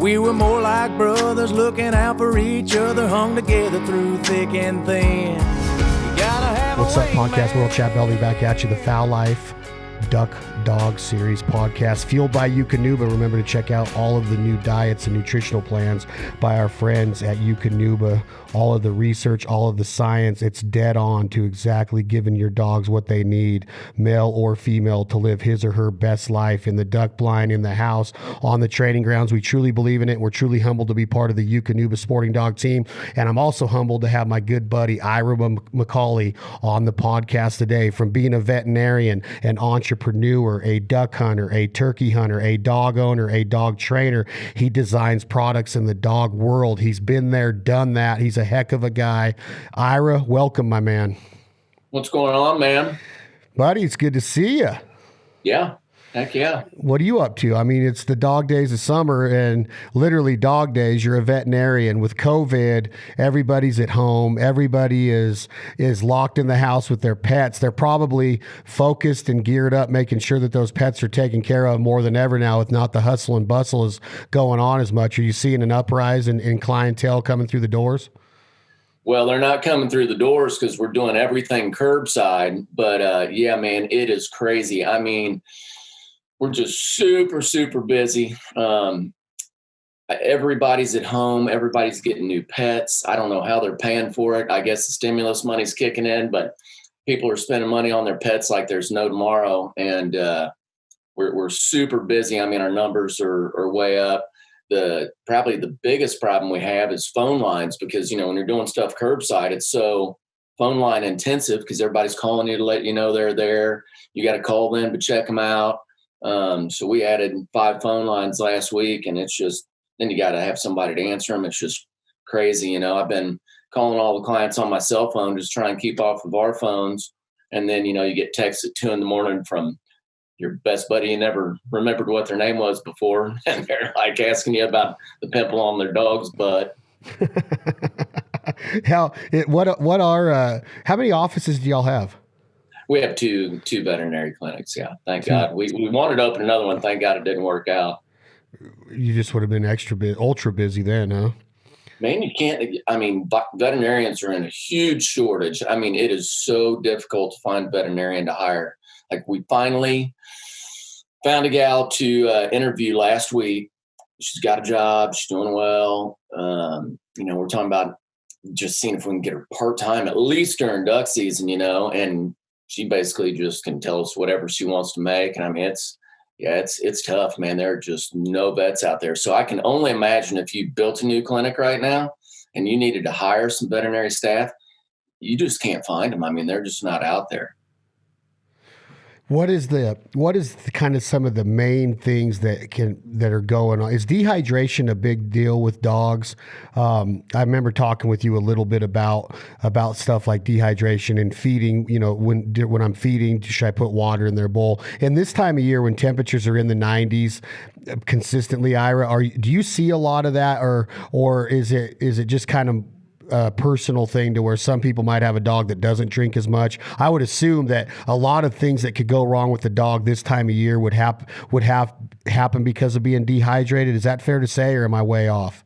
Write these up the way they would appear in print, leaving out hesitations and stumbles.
We were more like brothers looking out for each other, hung together through thick and thin. What's up, Podcast World? Chad Belding back at you. The Fowl Life Duck Dog Series podcast, fueled by Eukanuba. Remember to check out all of the new diets and nutritional plans by our friends at Eukanuba. All of the research, all of the science, it's dead on to exactly giving your dogs what they need, male or female, to live his or her best life in the duck blind, in the house, on the training grounds. We truly believe in it. We're truly humbled to be part of the Eukanuba sporting dog team. And I'm also humbled to have my good buddy Ira McCauley on the podcast today. From being a veterinarian, an entrepreneur, a duck hunter, a turkey hunter, a dog owner, a dog trainer, he designs products in the dog world. He's been there, done that. He's a heck of a guy. Ira, welcome, my man. What's going on, man? Buddy, it's good to see you. Yeah. Heck yeah. What are you up to? I mean, it's the dog days of summer, and literally dog days. You're a veterinarian. With COVID, everybody's at home. Everybody is locked in the house with their pets. They're probably focused and geared up, making sure that those pets are taken care of more than ever now, if not the hustle and bustle is going on as much. Are you seeing an uprise in clientele coming through the doors? Well, they're not coming through the doors because we're doing everything curbside. But yeah, man, it is crazy. I mean, we're just super, super busy. Everybody's at home. Everybody's getting new pets. I don't know how they're paying for it. I guess the stimulus money's kicking in, but people are spending money on their pets like there's no tomorrow. And we're super busy. I mean, our numbers are way up. Probably the biggest problem we have is phone lines, because, you know, when you're doing stuff curbside, it's so phone line intensive because everybody's calling you to let you know they're there. You got to call them to check them out. So we added 5 phone lines last week, and it's just, then you got to have somebody to answer them. It's just crazy. You know, I've been calling all the clients on my cell phone, just trying to keep off of our phones. And then, you know, you get texts at 2 a.m. from your best buddy you never remembered what their name was before, and they're like asking you about the pimple on their dog's butt. How many offices do y'all have? We have two veterinary clinics. Yeah. Thank God. We wanted to open another one. Thank God it didn't work out. You just would have been ultra busy then, huh? Man, you can't, I mean, veterinarians are in a huge shortage. I mean, it is so difficult to find a veterinarian to hire. Like, we finally found a gal to interview last week. She's got a job. She's doing well. You know, we're talking about just seeing if we can get her part-time, at least during duck season, you know, and she basically just can tell us whatever she wants to make. And I mean, it's tough, man. There are just no vets out there. So I can only imagine if you built a new clinic right now and you needed to hire some veterinary staff, you just can't find them. I mean, they're just not out there. What is the kind of some of the main things that are going on? Is dehydration a big deal with dogs? I remember talking with you a little bit about stuff like dehydration and feeding. You know, when I'm feeding, should I put water in their bowl? And this time of year, when temperatures are in the 90s consistently, Ira, do you see a lot of that, or is it just kind of a personal thing to where some people might have a dog that doesn't drink as much? I would assume that a lot of things that could go wrong with the dog this time of year would happen because of being dehydrated. Is that fair to say, or am I way off?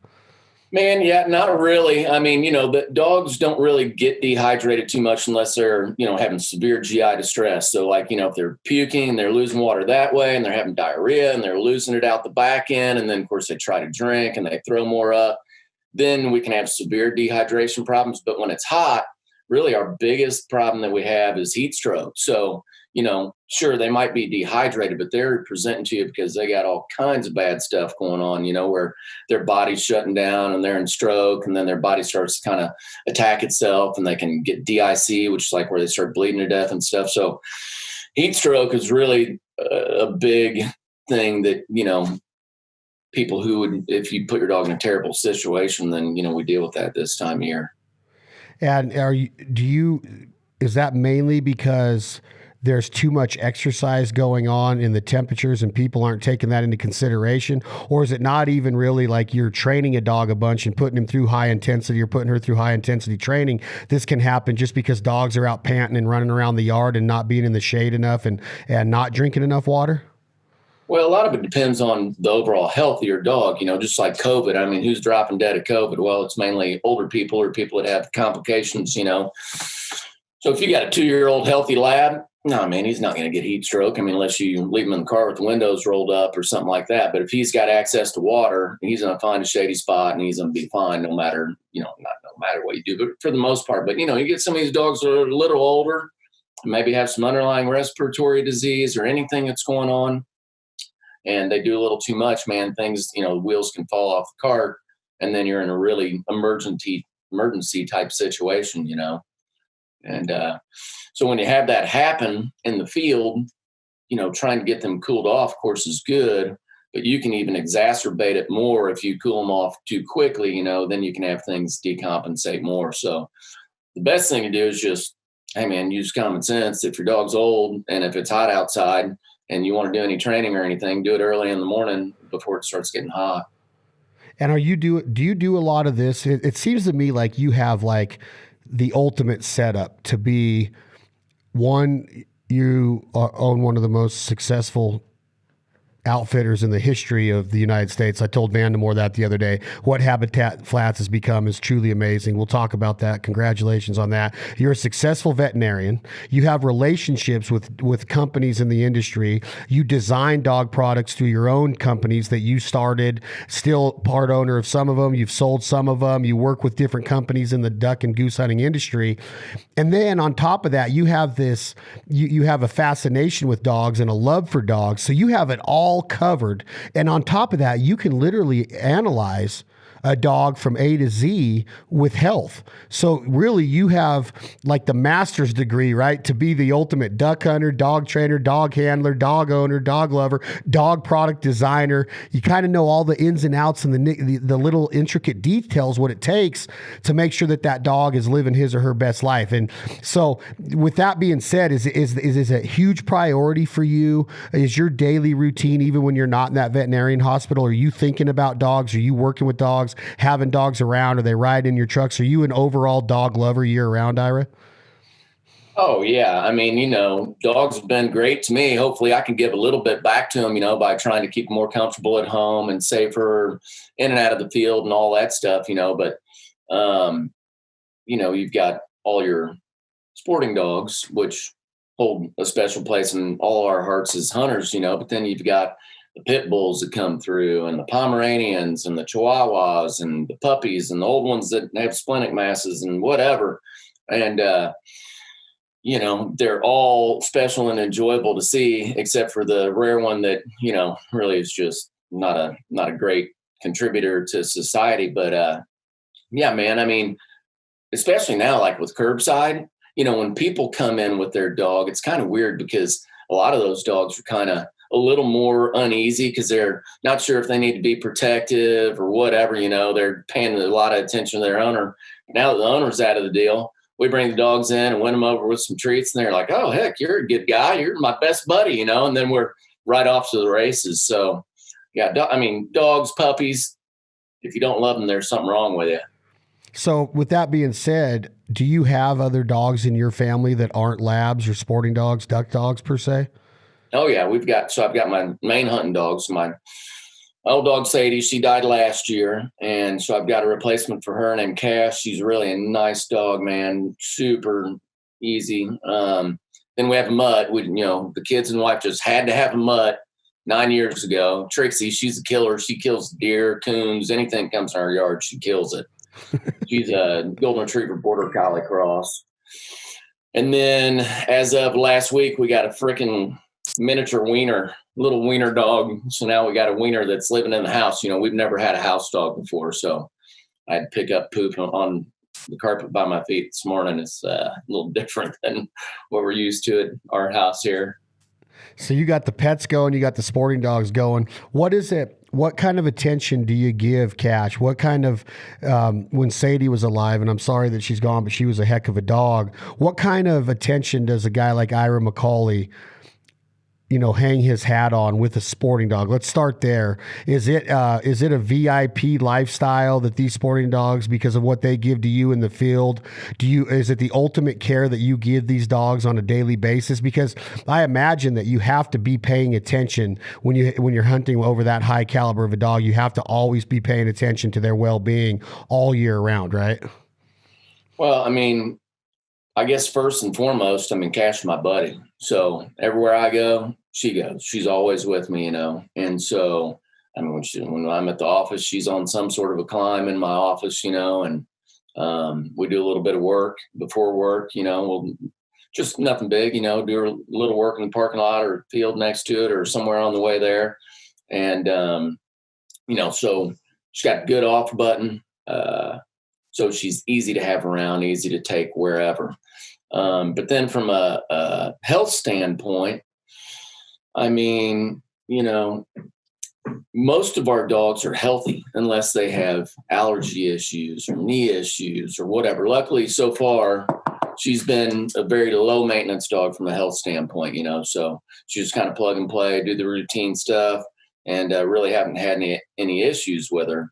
Man, yeah, not really. I mean, you know, the dogs don't really get dehydrated too much unless they're, you know, having severe GI distress. So, like, you know, if they're puking and they're losing water that way, and they're having diarrhea and they're losing it out the back end, and then of course they try to drink and they throw more up, then we can have severe dehydration problems. But when it's hot, really our biggest problem that we have is heat stroke. So, you know, sure, they might be dehydrated, but they're presenting to you because they got all kinds of bad stuff going on, you know, where their body's shutting down and they're in stroke, and then their body starts to kind of attack itself, and they can get DIC, which is like where they start bleeding to death and stuff. So heat stroke is really a big thing that, you know, people who would, if you put your dog in a terrible situation, then, you know, we deal with that this time of year. And is that mainly because there's too much exercise going on in the temperatures and people aren't taking that into consideration? Or is it not even really like you're training a dog a bunch and putting him through high intensity or putting her through high intensity training? This can happen just because dogs are out panting and running around the yard and not being in the shade enough and not drinking enough water? Well, a lot of it depends on the overall health of your dog, just like COVID. I mean, who's dropping dead of COVID? Well, it's mainly older people or people that have complications. So if you got a 2-year-old healthy lab, no, man, he's not going to get heat stroke. I mean, unless you leave him in the car with the windows rolled up or something like that. But if he's got access to water, he's going to find a shady spot and he's going to be fine no matter, no matter what you do, but for the most part. But, you get some of these dogs that are a little older, maybe have some underlying respiratory disease or anything that's going on, and they do a little too much, man, things, wheels can fall off the cart, and then you're in a really emergency type situation, And so when you have that happen in the field, trying to get them cooled off, of course, is good, but you can even exacerbate it more if you cool them off too quickly, then you can have things decompensate more. So the best thing to do is just, hey, man, use common sense. If your dog's old and if it's hot outside and you want to do any training or anything, do it early in the morning before it starts getting hot. And do you do a lot of this? It seems to me like you have like the ultimate setup to be one. You own one of the most successful outfitters in the history of the United States. I told Vandemore that the other day. What Habitat Flats has become is truly amazing. We'll talk about that. Congratulations on that. You're a successful veterinarian. You have relationships with companies in the industry. You design dog products through your own companies that you started, still part owner of some of them. You've sold some of them. You work with different companies in the duck and goose hunting industry. And then on top of that, you have this, you have a fascination with dogs and a love for dogs. So you have it all covered. And on top of that, you can literally analyze a dog from A to Z with health. So really you have like the master's degree, right? To be the ultimate duck hunter, dog trainer, dog handler, dog owner, dog lover, dog product designer. You kind of know all the ins and outs and the little intricate details, what it takes to make sure that dog is living his or her best life. And so with that being said, is a huge priority for you? Is your daily routine, even when you're not in that veterinarian hospital, are you thinking about dogs? Are you working with dogs? Having dogs around? Are they riding in your trucks? Are you an overall dog lover year round, Ira? Oh yeah. I mean, dogs have been great to me. Hopefully I can give a little bit back to them, by trying to keep them more comfortable at home and safer in and out of the field and all that stuff, but, you've got all your sporting dogs, which hold a special place in all our hearts as hunters, but then you've got the pit bulls that come through and the Pomeranians and the Chihuahuas and the puppies and the old ones that have splenic masses and whatever. And, they're all special and enjoyable to see, except for the rare one that, really is just not a great contributor to society. But, yeah, man, I mean, especially now, like with curbside, when people come in with their dog, it's kind of weird because a lot of those dogs are kind of a little more uneasy because they're not sure if they need to be protective or whatever, they're paying a lot of attention to their owner. Now that the owner's out of the deal, we bring the dogs in and win them over with some treats and they're like, oh, heck, you're a good guy. You're my best buddy, and then we're right off to the races. So yeah, dogs, puppies, if you don't love them, there's something wrong with you. So with that being said, do you have other dogs in your family that aren't labs or sporting dogs, duck dogs per se? Oh yeah, I've got my main hunting dogs. My old dog Sadie, she died last year, and so I've got a replacement for her named Cash. She's really a nice dog, man, super easy. Then we have a mutt. The kids and wife just had to have a mutt 9 years ago. Trixie, she's a killer. She kills deer, coons, anything comes in our yard, she kills it. She's a golden retriever border collie cross. And then as of last week, we got a freaking miniature little wiener dog. So now we got a wiener that's living in the house. We've never had a house dog before. So I had to pick up poop on the carpet by my feet this morning. It's a little different than what we're used to at our house here. So you got the pets going, you got the sporting dogs going. What is it? What kind of attention do you give Cash? What kind of, when Sadie was alive, and I'm sorry that she's gone, but she was a heck of a dog. What kind of attention does a guy like Ira McCauley hang his hat on with a sporting dog? Let's start there. Is it a VIP lifestyle that these sporting dogs, because of what they give to you in the field, is it the ultimate care that you give these dogs on a daily basis? Because I imagine that you have to be paying attention when you're hunting over that high caliber of a dog. You have to always be paying attention to their well-being all year round, right? Well, I mean, I guess first and foremost, Cash is my buddy. So everywhere I go, she goes. She's always with me, And so, when I'm at the office, she's on some sort of a climb in my office, and we do a little bit of work before work, we'll just nothing big, do a little work in the parking lot or field next to it or somewhere on the way there. And, so she's got a good off button. So she's easy to have around, easy to take wherever. But then from a health standpoint, most of our dogs are healthy unless they have allergy issues or knee issues or whatever. Luckily, so far, she's been a very low maintenance dog from a health standpoint, so she just kind of plug and play, do the routine stuff, and really haven't had any issues with her.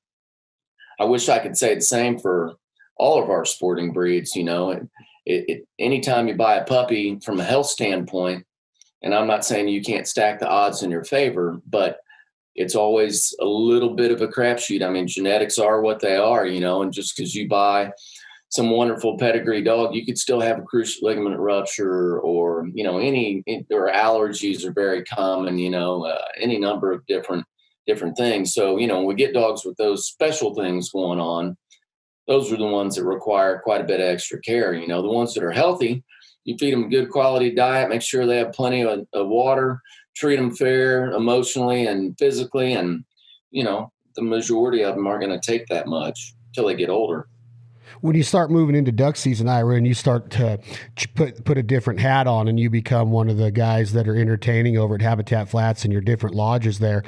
I wish I could say the same for all of our sporting breeds, anytime you buy a puppy from a health standpoint, and I'm not saying you can't stack the odds in your favor, but it's always a little bit of a crapshoot. Genetics are what they are, and just because you buy some wonderful pedigree dog, you could still have a cruciate ligament rupture or, or allergies are very common, any number of different things. So, when we get dogs with those special things going on, those are the ones that require quite a bit of extra care. The ones that are healthy, you feed them a good quality diet, make sure they have plenty of water, treat them fair emotionally and physically. And, the majority of them aren't going to take that much until they get older. When you start moving into duck season, Ira, and you start to put a different hat on and you become one of the guys that are entertaining over at Habitat Flats and your different lodges there,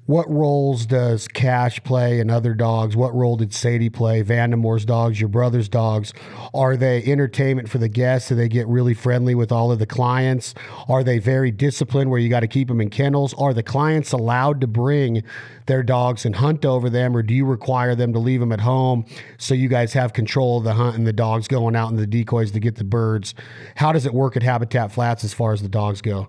what roles does Cash play and other dogs? What role did Sadie play? Vandemore's dogs, your brother's dogs. Are they entertainment for the guests? Do they get really friendly with all of the clients? Are they very disciplined where you got to keep them in kennels? Are the clients allowed to bring their dogs and hunt over them, or do you require them to leave them at home so you guys have control of the hunt and the dogs going out in the decoys to get the birds? How does it work at Habitat Flats as far as the dogs go?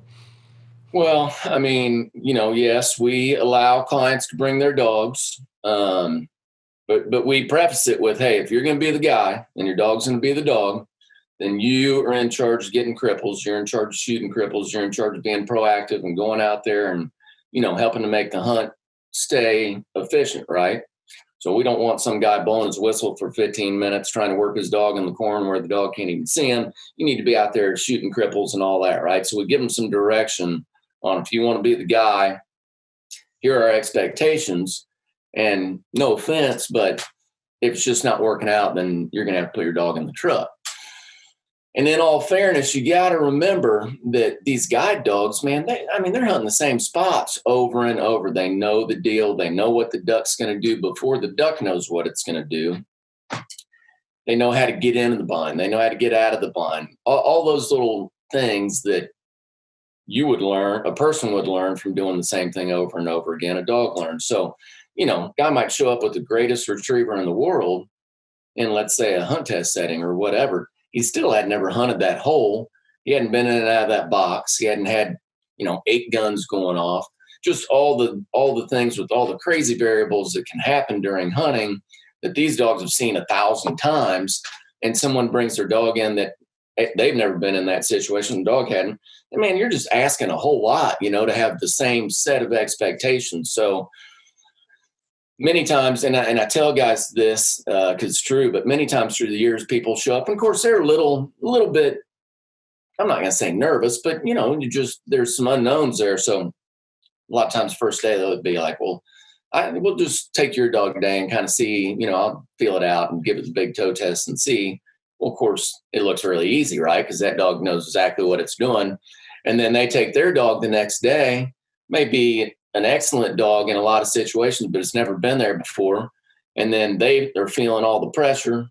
Well, yes, we allow clients to bring their dogs, but we preface it with, hey, if you're going to be the guy and your dog's going to be the dog, then you are in charge of getting cripples. You're in charge of shooting cripples. You're in charge of being proactive and going out there and, helping to make the hunt stay efficient, right? So we don't want some guy blowing his whistle for 15 minutes trying to work his dog in the corn where the dog can't even see him. You need to be out there shooting cripples and all that, right? So we give them some direction on, if you want to be the guy, here are our expectations. And no offense, but if it's just not working out, then you're going to have to put your dog in the truck. And in all fairness, you got to remember that these guide dogs, man, they're hunting the same spots over and over. They know the deal. They know what the duck's going to do before the duck knows what it's going to do. They know how to get into the bind. They know how to get out of the bind. All those little things that you would learn, a person would learn from doing the same thing over and over again. A dog learns. So, guy might show up with the greatest retriever in the world in, let's say, a hunt test setting or whatever. He still had never hunted that hole. He hadn't been in and out of that box. He hadn't had, 8 guns going off. Just all the things with all the crazy variables that can happen during hunting that these dogs have seen 1,000 times. And someone brings their dog in that they've never been in that situation. The dog hadn't. And man, you're just asking a whole lot, to have the same set of expectations. So many times, and I tell guys this because it's true, but many times through the years, people show up. And of course, they're a little bit, I'm not going to say nervous, but, there's some unknowns there. So a lot of times first day, they would be like, well, we'll just take your dog today and kind of see, I'll feel it out and give it the big toe test and see. Well, of course, it looks really easy, right? Because that dog knows exactly what it's doing. And then they take their dog the next day, maybe an excellent dog in a lot of situations, but it's never been there before. And then they're feeling all the pressure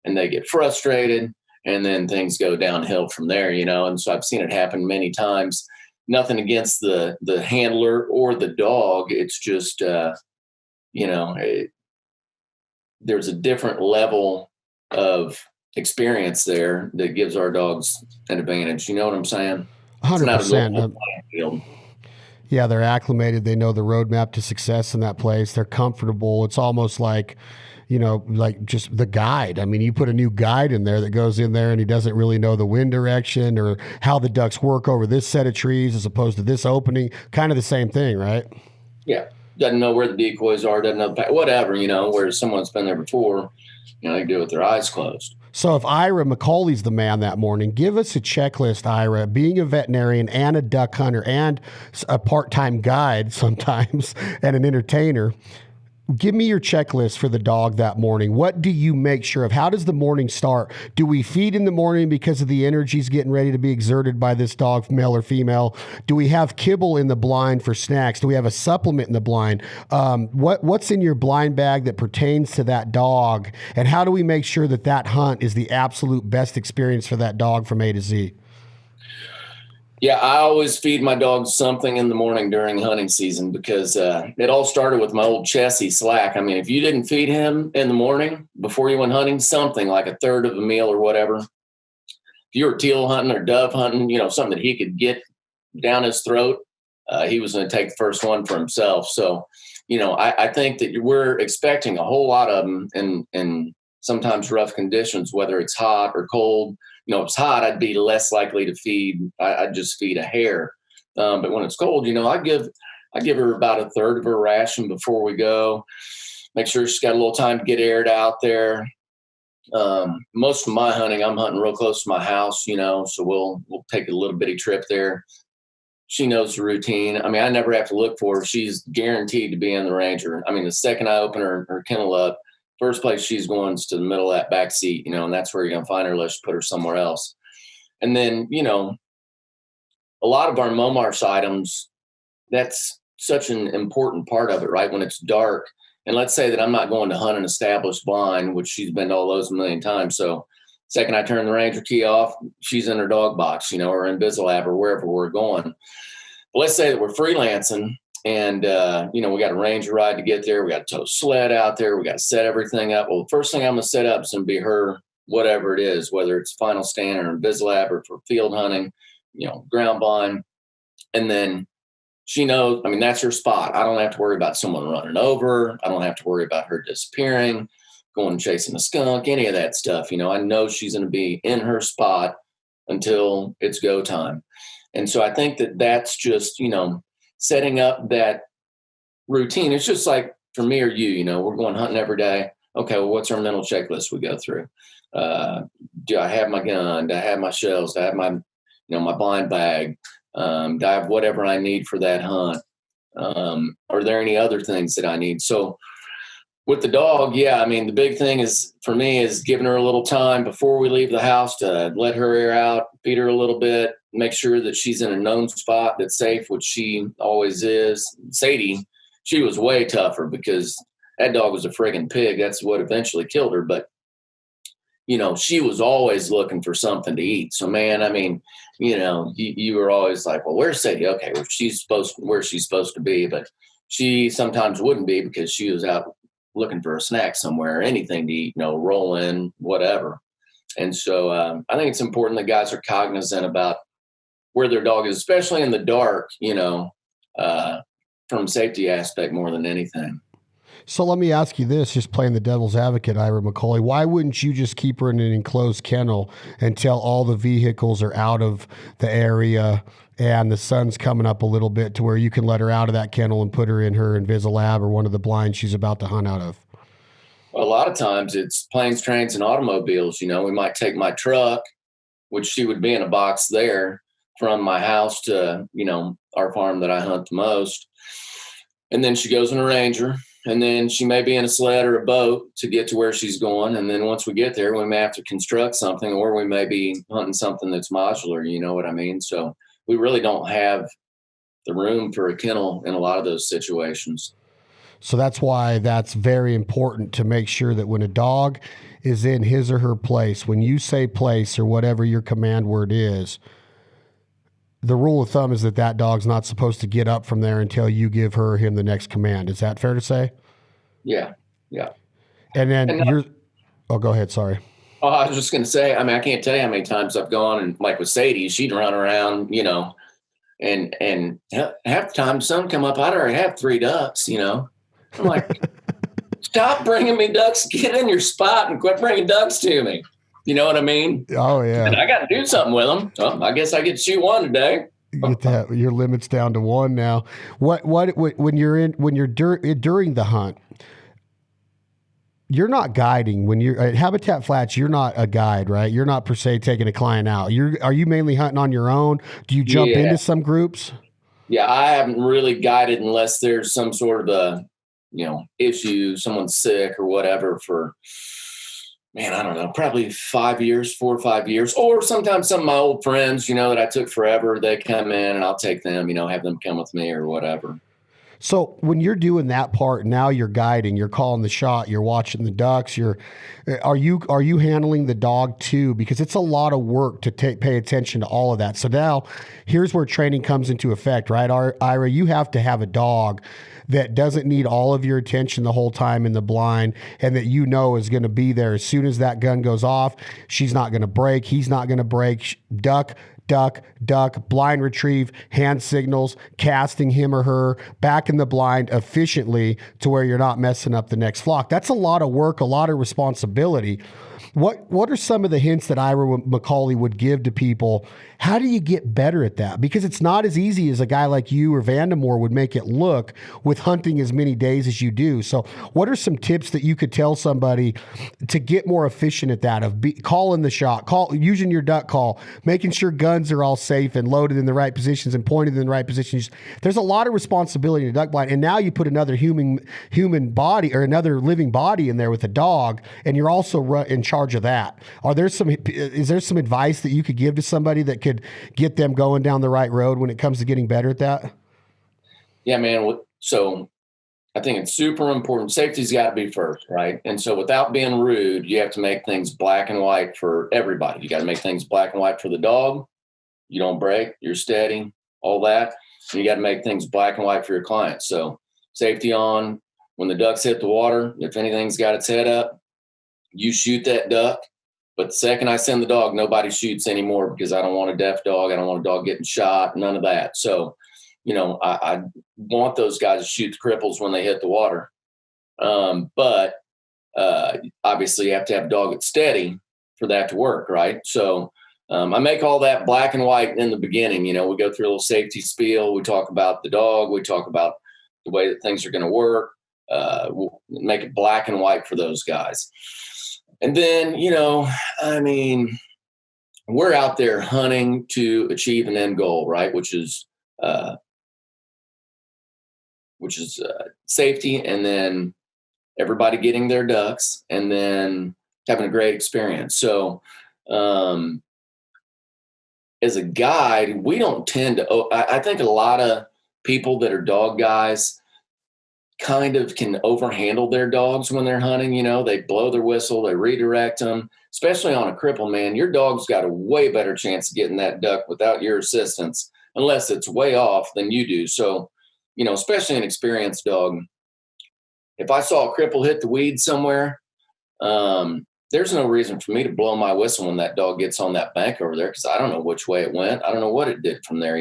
and they get frustrated and then things go downhill from there, And so I've seen it happen many times. nothing against the handler or the dog. It's just, there's a different level of experience there that gives our dogs an advantage. You know what I'm saying? 100%. Field. Yeah, they're acclimated. They know the roadmap to success in that place. They're comfortable. It's almost like, like just the guide. I mean, you put a new guide in there that goes in there and he doesn't really know the wind direction or how the ducks work over this set of trees as opposed to this opening. Kind of the same thing, right? Yeah. Doesn't know where the decoys are, doesn't know whatever, where someone's been there before, they can do it with their eyes closed. So if McCauley's the man that morning, give us a checklist, Ira, being a veterinarian and a duck hunter and a part-time guide sometimes and an entertainer. Give me your checklist for the dog that morning. What do you make sure of? How does the morning start? Do we feed in the morning because of the energies getting ready to be exerted by this dog, male or female? Do we have kibble in the blind for snacks? Do we have a supplement in the blind? What's in your blind bag that pertains to that dog? And how do we make sure that hunt is the absolute best experience for that dog from A to Z? Yeah, I always feed my dogs something in the morning during hunting season because it all started with my old Chessie Slack. I mean, if you didn't feed him in the morning before you went hunting, something like a third of a meal or whatever, if you were teal hunting or dove hunting, something that he could get down his throat, he was going to take the first one for himself. So, I think that we're expecting a whole lot of them in sometimes rough conditions, whether it's hot or cold. If it's hot, I'd be less likely to feed. I'd just feed a hare. But when it's cold, I give her about a third of her ration before we go. Make sure she's got a little time to get aired out there. Most of my hunting, I'm hunting real close to my house, so we'll take a little bitty trip there. She knows the routine. I mean, I never have to look for her. She's guaranteed to be in the Ranger. I mean, the second I open her kennel up, first place she's going is to the middle of that back seat, and that's where you're going to find her unless you put her somewhere else. And then, a lot of our Momarsh items, that's such an important part of it, right? When it's dark, and let's say that I'm not going to hunt an established blind, which she's been to all those a million times. So second I turn the Ranger key off, she's in her dog box, or in Bislab or wherever we're going. But let's say that we're freelancing. And, we got a Ranger ride to get there. We got to tow a sled out there. We got to set everything up. Well, the first thing I'm going to set up is going to be her, whatever it is, whether it's final stand or in Bislab or for field hunting, ground blind. And then she knows, that's her spot. I don't have to worry about someone running over. I don't have to worry about her disappearing, going and chasing a skunk, any of that stuff. I know she's going to be in her spot until it's go time. And so I think that that's just, setting up that routine. It's just like for me or you, we're going hunting every day. Okay, well, what's our mental checklist we go through? Do I have my gun? Do I have my shells? Do I have my, my blind bag? Do I have whatever I need for that hunt? Are there any other things that I need? So with the dog, the big thing is for me is giving her a little time before we leave the house to let her air out, feed her a little bit, make sure that she's in a known spot that's safe, which she always is. Sadie, she was way tougher because that dog was a friggin' pig. That's what eventually killed her. But, she was always looking for something to eat. So, man, you were always like, well, where's Sadie? Okay, well, where she's supposed to be. But she sometimes wouldn't be because she was out looking for a snack somewhere, anything to eat, roll in, whatever. And so I think it's important that guys are cognizant about where their dog is, especially in the dark, from safety aspect more than anything. So let me ask you this, just playing the devil's advocate, Ira McCauley, why wouldn't you just keep her in an enclosed kennel until all the vehicles are out of the area and the sun's coming up a little bit to where you can let her out of that kennel and put her in her Invisilab or one of the blinds she's about to hunt out of? Well, a lot of times it's planes, trains, and automobiles. We might take my truck, which she would be in a box there from my house to, our farm that I hunt the most. And then she goes in a Ranger. And then she may be in a sled or a boat to get to where she's going. And then once we get there, we may have to construct something, or we may be hunting something that's modular. You know what I mean? So we really don't have the room for a kennel in a lot of those situations. So that's why that's very important to make sure that when a dog is in his or her place, when you say place or whatever your command word is, the rule of thumb is that dog's not supposed to get up from there until you give him the next command. Is that fair to say? Yeah. Yeah. And then go ahead. Sorry. Oh, I was just going to say, I mean, I can't tell you how many times I've gone and like with Sadie, she'd run around, and half the time sun come up, I'd already have 3 ducks, I'm like, stop bringing me ducks, get in your spot and quit bringing ducks to me. You know what I mean? Oh yeah. And I got to do something with them. So I guess I get to shoot 1 today. Get your limits down to 1 now. When you're during the hunt, you're not guiding. When you're at Habitat Flats, you're not a guide, right? You're not per se taking a client out. Are you mainly hunting on your own? Do you jump into some groups? Yeah, I haven't really guided unless there's some sort of a, issue, someone's sick or whatever for, man, I don't know, probably 5 years, 4 or 5 years. Or sometimes some of my old friends, that I took forever, they come in and I'll take them, have them come with me or whatever. So when you're doing that part, now you're guiding, you're calling the shot, you're watching the ducks, are you handling the dog too? Because it's a lot of work to pay attention to all of that. So now here's where training comes into effect, right? Ira, you have to have a dog that doesn't need all of your attention the whole time in the blind, and that is going to be there as soon as that gun goes off. She's not going to break. He's not going to break. Duck, blind retrieve, hand signals, casting him or her back in the blind efficiently to where you're not messing up the next flock. That's a lot of work, a lot of responsibility. What are some of the hints that Ira McCauley would give to people? How do you get better at that? Because it's not as easy as a guy like you or Vandemore would make it look with hunting as many days as you do. So what are some tips that you could tell somebody to get more efficient at that, of calling the shot, using your duck call, making sure guns are all safe and loaded in the right positions and pointed in the right positions? There's a lot of responsibility in a duck blind. And now you put another human body or another living body in there with a dog, and you're also in charge of that. Is there some advice that you could give to somebody that could get them going down the right road when it comes to getting better at that? Yeah, man. So I think it's super important. Safety's got to be first, right? And so without being rude, you have to make things black and white for everybody. You got to make things black and white for the dog. You don't break, you're steady, all that. And you got to make things black and white for your clients. So safety on, when the ducks hit the water, if anything's got its head up, you shoot that duck. But the second I send the dog, nobody shoots anymore, because I don't want a deaf dog. I don't want a dog getting shot, none of that. So, I want those guys to shoot the cripples when they hit the water. But obviously you have to have a dog that's steady for that to work, right? So I make all that black and white in the beginning. We go through a little safety spiel. We talk about the dog. We talk about the way that things are going to work. We'll make it black and white for those guys. And then, we're out there hunting to achieve an end goal, right? Which is safety, and then everybody getting their ducks, and then having a great experience. So, as a guide, we don't tend to, I think a lot of people that are dog guys kind of can overhandle their dogs when they're hunting. They blow their whistle, they redirect them, especially on a cripple, man. Your dog's got a way better chance of getting that duck without your assistance, unless it's way off, than you do. So, especially an experienced dog, if I saw a cripple hit the weeds somewhere, there's no reason for me to blow my whistle when that dog gets on that bank over there, because I don't know which way it went. I don't know what it did from there.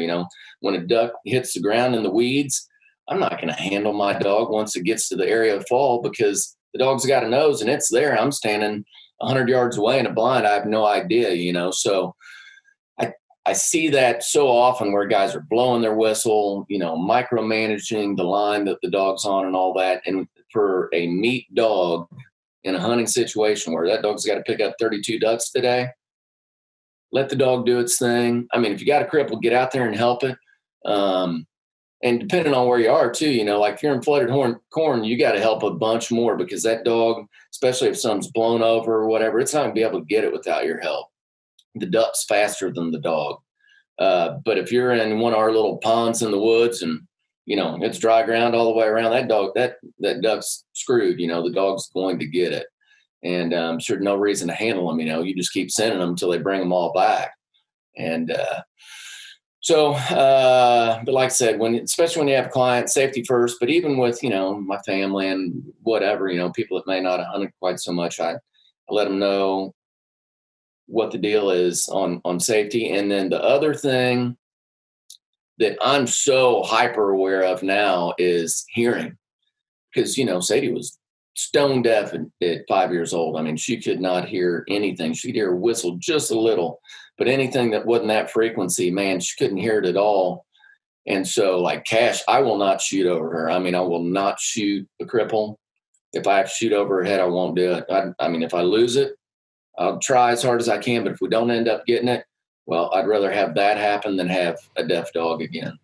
When a duck hits the ground in the weeds, I'm not going to handle my dog once it gets to the area of fall, because the dog's got a nose and it's there. I'm standing 100 yards away in a blind. I have no idea, So I see that so often where guys are blowing their whistle, micromanaging the line that the dog's on and all that. And for a meat dog in a hunting situation where that dog's got to pick up 32 ducks today, let the dog do its thing. If you got a cripple, get out there and help it. And depending on where you are too, like if you're in flooded corn, you got to help a bunch more, because that dog, especially if something's blown over or whatever, it's not going to be able to get it without your help. The duck's faster than the dog. But if you're in one of our little ponds in the woods and, it's dry ground all the way around, that duck's screwed. The dog's going to get it. And sure, no reason to handle them. You just keep sending them until they bring them all back. And So, but like I said, especially when you have clients, safety first, but even with, my family and whatever, people that may not have hunted quite so much, I let them know what the deal is on safety. And then the other thing that I'm so hyper aware of now is hearing, because, Sadie was stone deaf at 5 years old. I mean, she could not hear anything. She could hear a whistle just a little, but anything that wasn't that frequency, man, she couldn't hear it at all. And so, like Cash, I will not shoot over her. I mean, I will not shoot a cripple. If I have to shoot over her head, I won't do it. I mean, if I lose it, I'll try as hard as I can. But if we don't end up getting it, well, I'd rather have that happen than have a deaf dog again.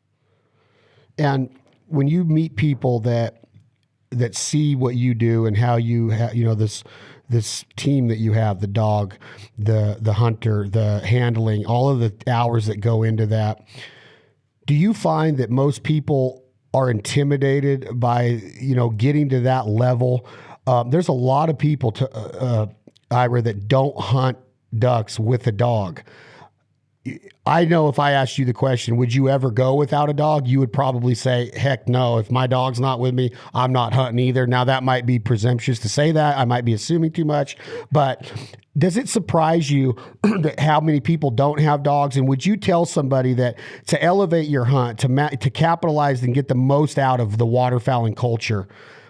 And when you meet people that see what you do and how you this team that you have, the dog, the hunter, the handling, all of the hours that go into that, do you find that most people are intimidated by, getting to that level? There's a lot of people, Ira, that don't hunt ducks with a dog. I know if I asked you the question, would you ever go without a dog? You would probably say, heck no. If my dog's not with me, I'm not hunting either. Now, that might be presumptuous to say that. I might be assuming too much. But does it surprise you that how many people don't have dogs? And would you tell somebody that to elevate your hunt, to capitalize and get the most out of the waterfowling culture,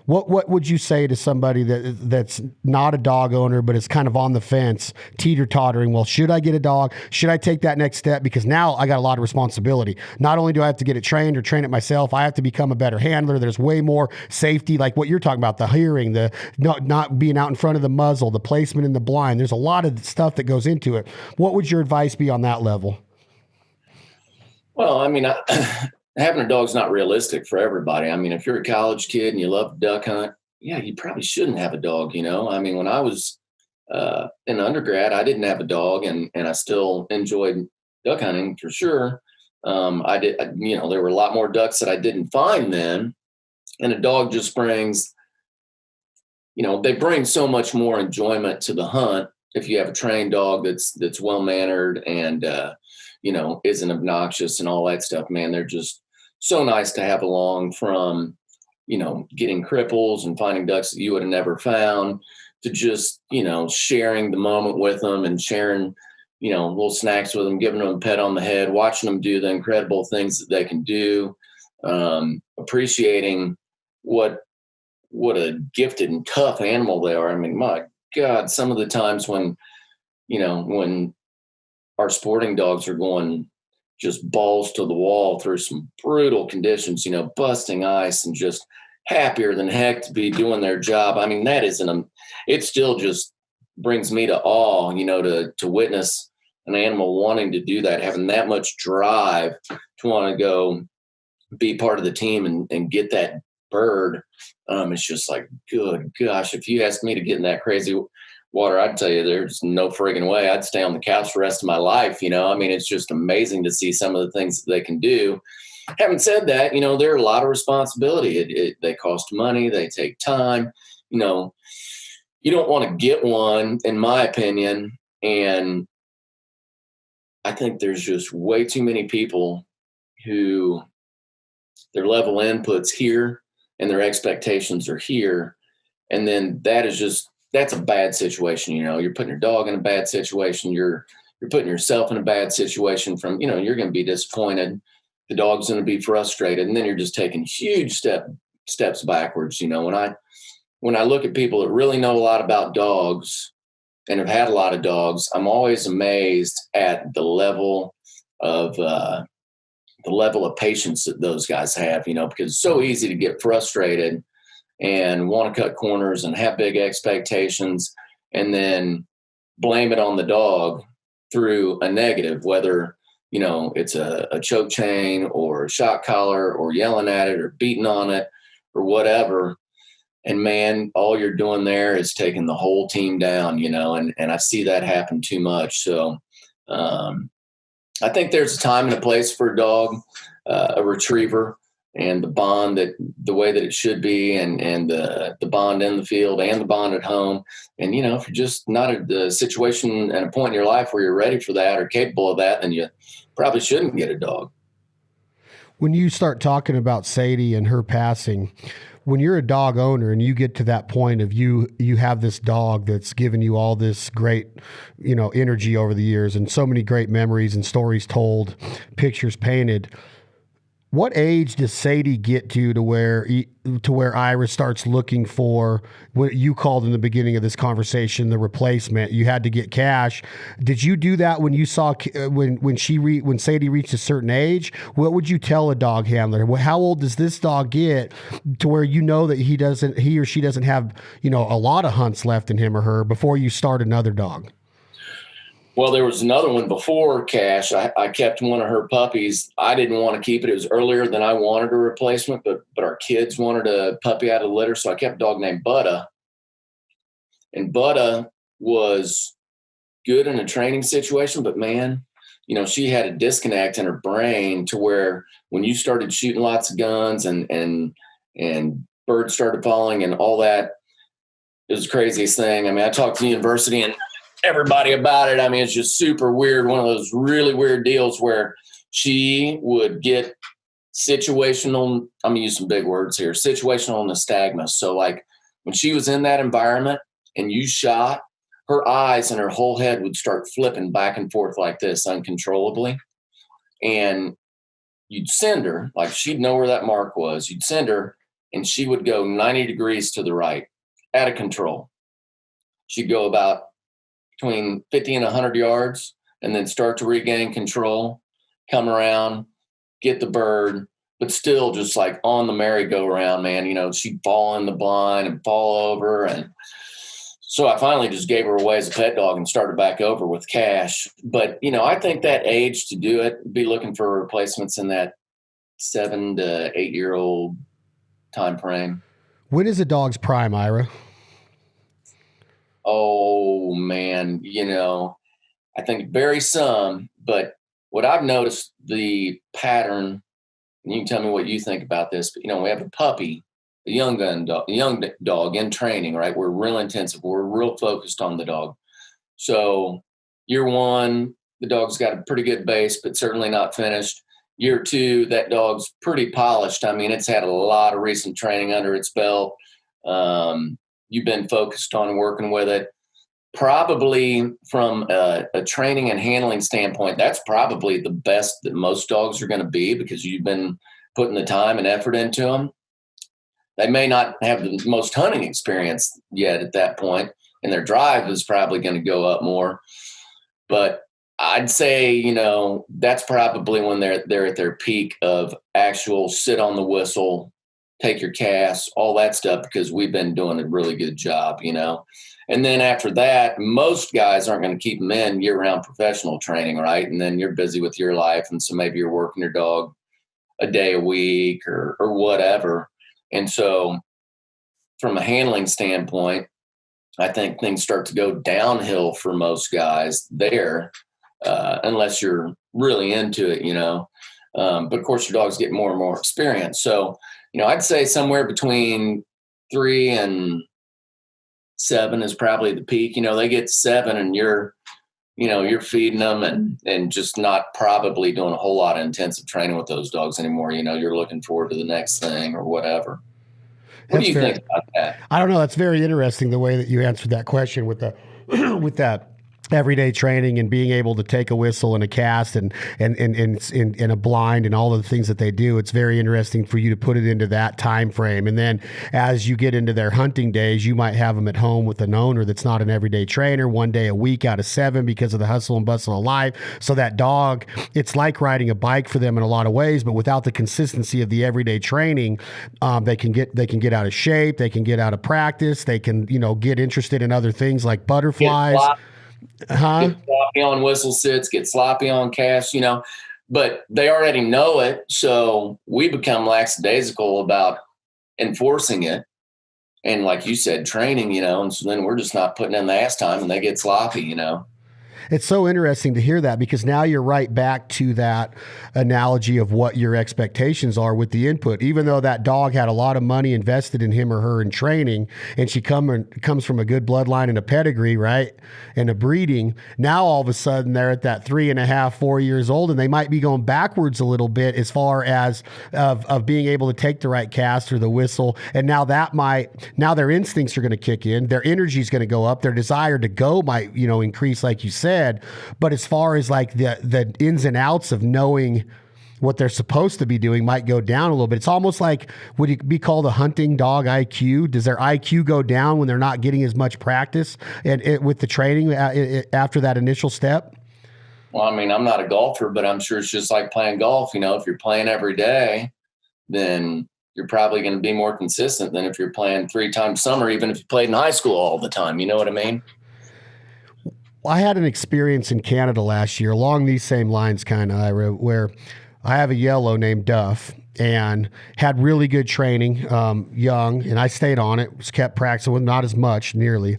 what would you say to somebody that's not a dog owner, but is kind of on the fence, teeter-tottering? Well, should I get a dog? Should I take that next step? Because now I got a lot of responsibility. Not only do I have to get it trained or train it myself, I have to become a better handler. There's way more safety, like what you're talking about, the hearing, the not being out in front of the muzzle, the placement in the blind. There's a lot of stuff that goes into it. What would your advice be on that level? Well, I mean, having a dog's not realistic for everybody. I mean, if you're a college kid and you love duck hunt, yeah, you probably shouldn't have a dog. I mean, when I was in undergrad, I didn't have a dog, and I still enjoyed duck hunting for sure. There were a lot more ducks that I didn't find then, and a dog just brings, they bring so much more enjoyment to the hunt if you have a trained dog that's well mannered and isn't obnoxious and all that stuff. Man, they're just so nice to have along, from, getting cripples and finding ducks that you would have never found, to just, sharing the moment with them and sharing, little snacks with them, giving them a pet on the head, watching them do the incredible things that they can do, appreciating what a gifted and tough animal they are. I mean, my God, some of the times when our sporting dogs are going just balls to the wall through some brutal conditions, busting ice and just happier than heck to be doing their job. I mean, that it still just brings me to awe, to witness an animal wanting to do that, having that much drive to want to go be part of the team and get that bird. It's just like, good gosh, if you asked me to get in that crazy water, I'd tell you there's no friggin' way I'd stay on the couch the rest of my life. I mean, it's just amazing to see some of the things that they can do. Having said that, there are a lot of responsibility. They cost money. They take time. You don't want to get one, in my opinion. And I think there's just way too many people who their level inputs here and their expectations are here. And then that's a bad situation. You're putting your dog in a bad situation. You're putting yourself in a bad situation from, you're going to be disappointed. The dog's going to be frustrated. And then you're just taking huge steps backwards. When I look at people that really know a lot about dogs and have had a lot of dogs, I'm always amazed at the level of patience that those guys have, because it's so easy to get frustrated and want to cut corners and have big expectations and then blame it on the dog through a negative, whether, it's a choke chain or a shock collar or yelling at it or beating on it or whatever. And man, all you're doing there is taking the whole team down, and I see that happen too much. So I think there's a time and a place for a dog, a retriever, and the way that it should be, and the bond in the field and the bond at home. And, if you're just not at the situation and a point in your life where you're ready for that or capable of that, then you probably shouldn't get a dog. When you start talking about Sadie and her passing, when you're a dog owner and you get to that point of you have this dog that's given you all this great, energy over the years and so many great memories and stories told, pictures painted. What age does Sadie get to where Ira starts looking for what you called in the beginning of this conversation, the replacement? You had to get cash. Did you do that when you saw when Sadie reached a certain age? What would you tell a dog handler? How old does this dog get to where that he or she doesn't have a lot of hunts left in him or her before you start another dog? Well, there was another one before Cash. I kept one of her puppies. I didn't want to keep it. It was earlier than I wanted a replacement, but our kids wanted a puppy out of the litter. So I kept a dog named Butta. And Butta was good in a training situation, but man, she had a disconnect in her brain to where when you started shooting lots of guns and birds started falling and all that, it was the craziest thing. I mean, I talked to the university and everybody about it. I mean, it's just super weird. One of those really weird deals where she would get situational, I'm gonna use some big words here, situational nystagmus. So like when she was in that environment and you shot, her eyes and her whole head would start flipping back and forth like this uncontrollably. And you'd send her, like she'd know where that mark was. You'd send her and she would go 90 degrees to the right, out of control. She'd go about between 50 and 100 yards and then start to regain control, come around, get the bird, but still just like on the merry-go-round, man. She'd fall in the blind and fall over. And so I finally just gave her away as a pet dog and started back over with Cash. But, I think that age to do it, be looking for replacements in that 7 to 8 year old time frame. When is a dog's prime, Ira? Oh, man, I think it varies some, but what I've noticed, the pattern, and you can tell me what you think about this, but, we have a puppy, a young dog in training, right? We're real intensive. We're real focused on the dog. So year one, the dog's got a pretty good base, but certainly not finished. Year two, that dog's pretty polished. I mean, it's had a lot of recent training under its belt. You've been focused on working with it. Probably from a training and handling standpoint, that's probably the best that most dogs are going to be because you've been putting the time and effort into them. They may not have the most hunting experience yet at that point, and their drive is probably going to go up more. But I'd say, that's probably when they're at their peak of actual sit on the whistle, take your cast, all that stuff, because we've been doing a really good job, And then after that, most guys aren't going to keep them in year-round professional training, right? And then you're busy with your life, and so maybe you're working your dog a day a week or whatever. And so from a handling standpoint, I think things start to go downhill for most guys there, unless you're really into it, But of course, your dogs get more and more experience. So, I'd say somewhere between 3 and 7 is probably the peak. They get 7 and you're feeding them and just not probably doing a whole lot of intensive training with those dogs anymore. You're looking forward to the next thing or whatever. What do you think about that? I don't know. That's very interesting the way that you answered that question with that everyday training and being able to take a whistle and a cast and a blind and all of the things that they do. It's very interesting for you to put it into that time frame. And then as you get into their hunting days, you might have them at home with an owner that's not an everyday trainer, 1 day a week out of 7 because of the hustle and bustle of life. So that dog, it's like riding a bike for them in a lot of ways, but without the consistency of the everyday training, they can get out of shape, they can get out of practice, they can, get interested in other things like butterflies. Get sloppy on whistle sits, get sloppy on casts, but they already know it. So we become lackadaisical about enforcing it. And like you said, training, and so then we're just not putting in the ass time and they get sloppy, It's so interesting to hear that, because now you're right back to that analogy of what your expectations are with the input. Even though that dog had a lot of money invested in him or her in training, and she comes from a good bloodline and a pedigree, right, and a breeding, now all of a sudden they're at that 3.5, 4 years old, and they might be going backwards a little bit as far as of being able to take the right cast or the whistle. And now their instincts are going to kick in, their energy is going to go up, their desire to go might, increase, like you said. But as far as like the ins and outs of knowing what they're supposed to be doing might go down a little bit. It's almost like, would it be called a hunting dog IQ? Does their IQ go down when they're not getting as much practice and with the training after that initial step? Well, I mean, I'm not a golfer, but I'm sure it's just like playing golf. If you're playing every day, then you're probably going to be more consistent than if you're playing 3 times summer, even if you played in high school all the time. You know what I mean? I had an experience in Canada last year along these same lines, kind of, Ira, where I have a yellow named Duff and had really good training, young, and I stayed on it, was kept practicing with not as much, nearly.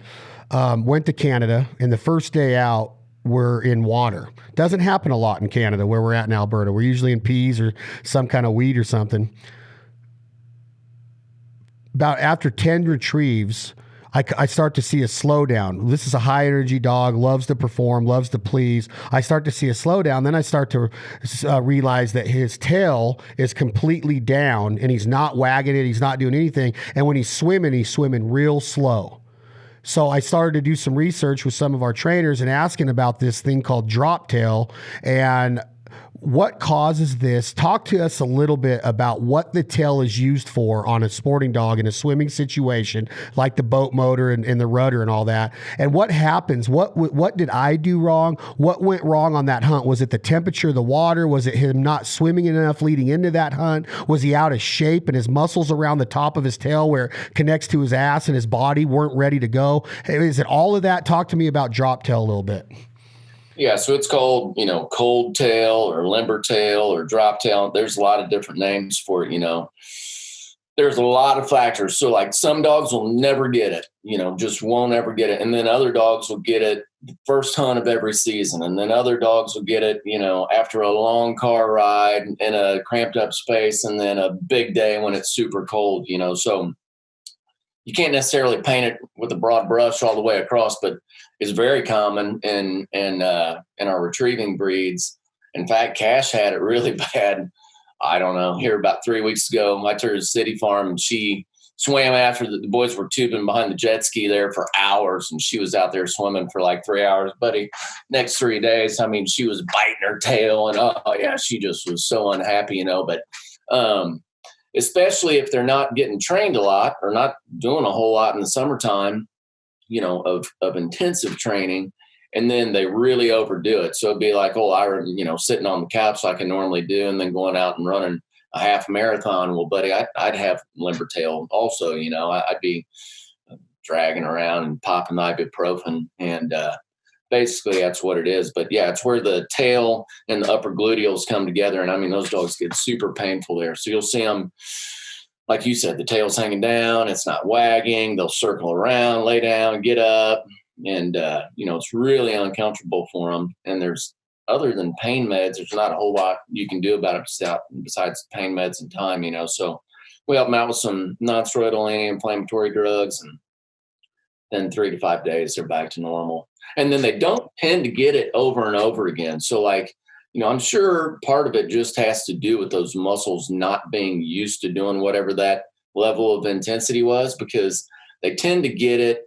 Went to Canada, and the first day out, we're in water. Doesn't happen a lot in Canada where we're at in Alberta. We're usually in peas or some kind of weed or something. About after 10 retrieves, I start to see a slowdown. This is a high energy dog, loves to perform, loves to please. I start to see a slowdown. Then I start to realize that his tail is completely down and he's not wagging it. He's not doing anything. And when he's swimming real slow. So I started to do some research with some of our trainers and asking about this thing called drop tail and what causes this. Talk to us a little bit about what the tail is used for on a sporting dog in a swimming situation, like the boat motor and the rudder and all that. And what happens? What did I do wrong? What went wrong on that hunt? Was it the temperature of the water? Was it him not swimming enough leading into that hunt? Was he out of shape and his muscles around the top of his tail where it connects to his ass and his body weren't ready to go? Is it all of that? Talk to me about drop tail a little bit. Yeah, so it's called, cold tail or limber tail or drop tail. There's a lot of different names for it, There's a lot of factors. So like some dogs will never get it, just won't ever get it. And then other dogs will get it the first hunt of every season. And then other dogs will get it, after a long car ride in a cramped up space and then a big day when it's super cold, So you can't necessarily paint it with a broad brush all the way across, but it's very common in our retrieving breeds. In fact, Cash had it really bad. I don't know, here about 3 weeks ago. I took her to City Farm and she swam after the boys were tubing behind the jet ski there for hours. And she was out there swimming for like 3 hours, buddy. Next 3 days, she was biting her tail and she just was so unhappy, But especially if they're not getting trained a lot or not doing a whole lot in the summertime, of intensive training, and then they really overdo it. So it'd be like, sitting on the couch like I normally do, and then going out and running a half marathon. Well, buddy, I'd have limber tail also, I'd be dragging around and popping ibuprofen, and basically that's what it is. But yeah, it's where the tail and the upper gluteals come together. And those dogs get super painful there. So you'll see them, like you said, the tail's hanging down. It's not wagging. They'll circle around, lay down, get up. And, it's really uncomfortable for them. And other than pain meds, there's not a whole lot you can do about it besides pain meds and time, So we help them out with some non-steroidal anti-inflammatory drugs. And then 3 to 5 days, they're back to normal. And then they don't tend to get it over and over again. So I'm sure part of it just has to do with those muscles not being used to doing whatever that level of intensity was, because they tend to get it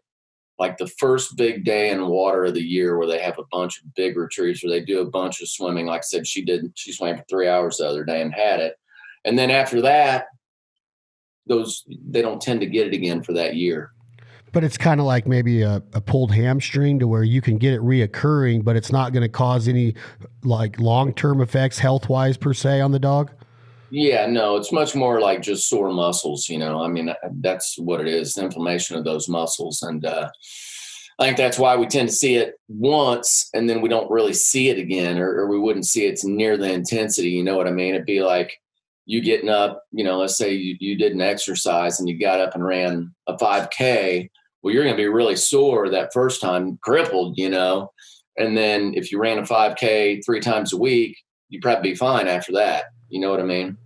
like the first big day in water of the year where they have a bunch of big retrieves where they do a bunch of swimming. Like I said, she swam for 3 hours the other day and had it. And then after that, they don't tend to get it again for that year. But it's kind of like maybe a pulled hamstring to where you can get it reoccurring, but it's not going to cause any like long-term effects health-wise per se on the dog? Yeah, no, it's much more like just sore muscles, that's what it is, inflammation of those muscles. And I think that's why we tend to see it once and then we don't really see it again, or we wouldn't see it near the intensity. You know what I mean? It'd be like you getting up, let's say you did an exercise and you got up and ran a 5K. Well, you're going to be really sore that first time, crippled, and And then if you ran a 5K 3 times a week, you'd probably be fine after that. You know what I mean?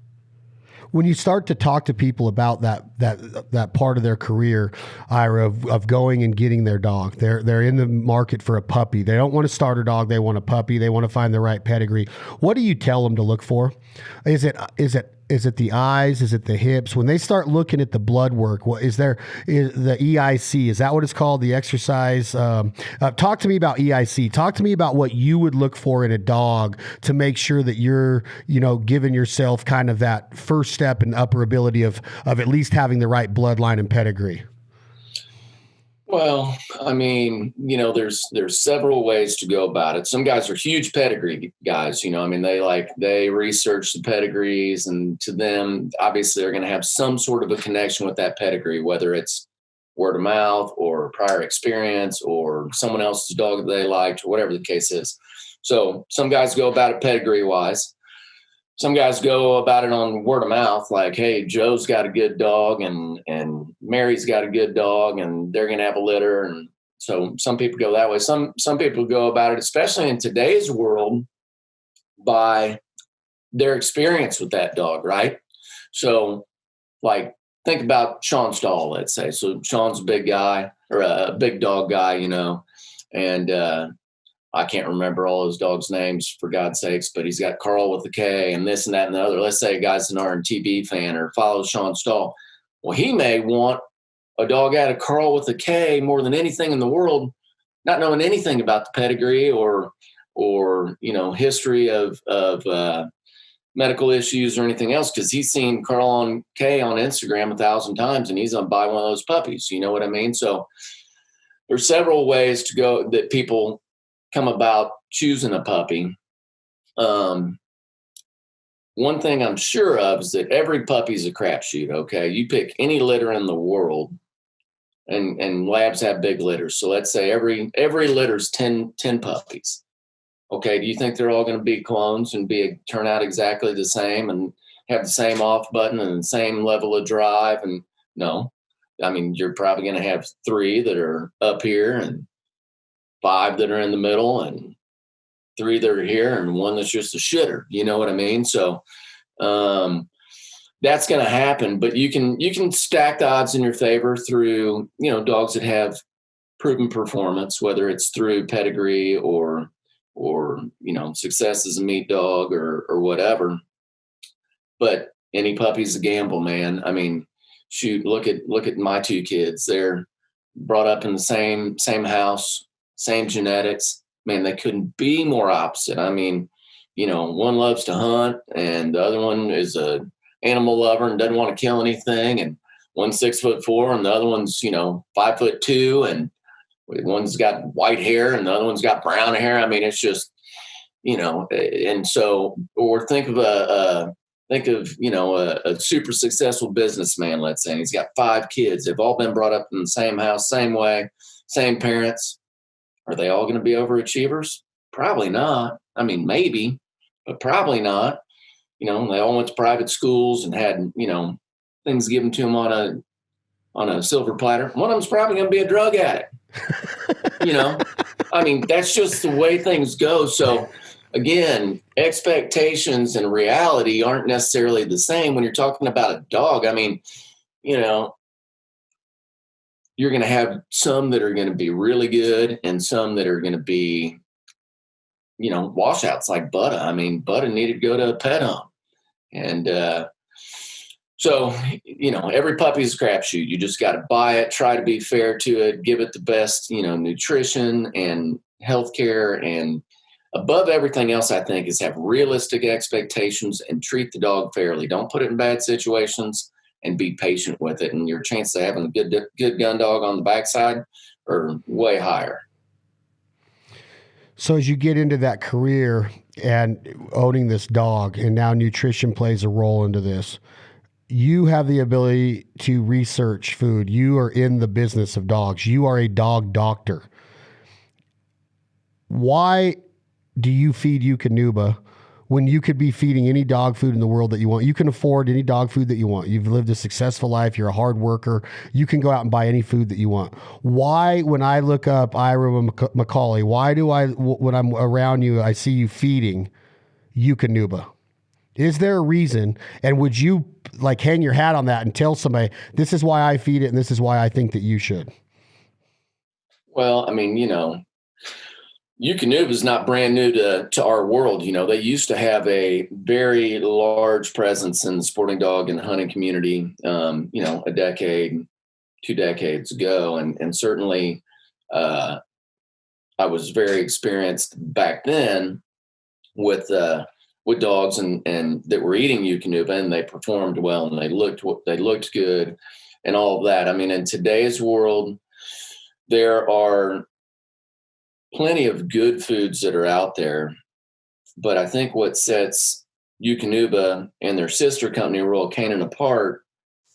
When you start to talk to people about that part of their career, Ira, of going and getting their dog, they're in the market for a puppy. They don't want a starter dog. They want a puppy. They want to find the right pedigree. What do you tell them to look for? Is it the eyes? Is it the hips? When they start looking at the blood work, is the EIC? Is that what it's called? The exercise? Talk to me about EIC. Talk to me about what you would look for in a dog to make sure that you're, giving yourself kind of that first step and upper ability of at least having the right bloodline and pedigree. Well, I mean, there's several ways to go about it. Some guys are huge pedigree guys, they research the pedigrees, and to them, obviously they're going to have some sort of a connection with that pedigree, whether it's word of mouth or prior experience or someone else's dog that they liked or whatever the case is. So some guys go about it pedigree wise. Some guys go about it on word of mouth, like, hey, Joe's got a good dog and Mary's got a good dog and they're going to have a litter. And so some people go that way. Some people go about it, especially in today's world, by their experience with that dog, right? So like, think about Sean Stahl, let's say. So Sean's a big guy, or a big dog guy, and I can't remember all his dogs' names, for God's sakes, but he's got Carl with a K and this and that and the other. Let's say a guy's an RMTB fan or follows Sean Stahl. Well, he may want a dog out of Carl with a K more than anything in the world, not knowing anything about the pedigree or history of medical issues or anything else, because he's seen Carl on K on Instagram 1,000 times and he's going to buy one of those puppies. You know what I mean? So there's several ways to go that people come about choosing a puppy. One thing I'm sure of is that every puppy's a crapshoot. Okay. You pick any litter in the world, and labs have big litters. So let's say every litter's 10 puppies. Okay. Do you think they're all going to be clones and turn out exactly the same and have the same off button and the same level of drive? And no, I mean, you're probably going to have 3 that are up here and 5 that are in the middle and 3 that are here and 1 that's just a shitter. You know what I mean? So that's going to happen, but you can stack the odds in your favor through, dogs that have proven performance, whether it's through pedigree or success as a meat dog or whatever. But any puppy's a gamble, man. I mean, shoot, look at my 2 kids. They're brought up in the same house, same genetics. Man, they couldn't be more opposite. I mean, one loves to hunt and the other one is a animal lover and doesn't want to kill anything. And one's 6'4" and the other one's, 5'2", and one's got white hair and the other one's got brown hair. I mean, it's just, and so, or think of a super successful businessman, let's say, and he's got 5 kids. They've all been brought up in the same house, same way, same parents. Are they all going to be overachievers? Probably not. I mean, maybe, but probably not. They all went to private schools and had, things given to them on a silver platter. One of them's probably going to be a drug addict. I mean, that's just the way things go. So again, expectations and reality aren't necessarily the same when you're talking about a dog. I mean, you're going to have some that are going to be really good and some that are going to be, washouts like Butta. I mean, Butta needed to go to a pet home. And so, every puppy's a crapshoot. You just got to buy it, try to be fair to it, give it the best, nutrition and healthcare. And above everything else, I think, is have realistic expectations and treat the dog fairly. Don't put it in bad situations, and be patient with it. And your chance of having a good gun dog on the backside are way higher. So as you get into that career and owning this dog, and now nutrition plays a role into this, you have the ability to research food. You are in the business of dogs. You are a dog doctor. Why do you feed Eukanuba when you could be feeding any dog food in the world that you want. You can afford any dog food that you want. You've lived a successful life. You're a hard worker. You can go out and buy any food that you want. Why, when I look up Ira McCauley, why do when I'm around you, I see you feeding Eukanuba? Is there a reason? And would you like hang your hat on that and tell somebody, this is why I feed it and this is why I think that you should? Well, I mean, Eukanuba is not brand new to our world. They used to have a very large presence in the sporting dog and hunting community, a decade, 2 decades ago. And certainly I was very experienced back then with dogs and that were eating Eukanuba, and they performed well and they looked good and all of that. I mean, in today's world, there are plenty of good foods that are out there, but I think what sets Eukanuba and their sister company, Royal Canin, apart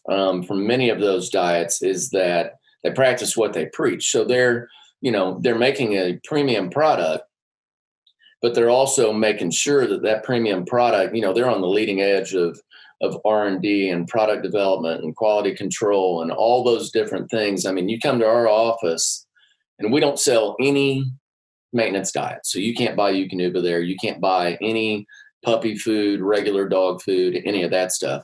from many of those diets is that they practice what they preach. So they're making a premium product, but they're also making sure that premium product, they're on the leading edge of R&D and product development and quality control and all those different things. I mean, you come to our office and we don't sell any maintenance diet. So you can't buy Eukanuba there. You can't buy any puppy food, regular dog food, any of that stuff.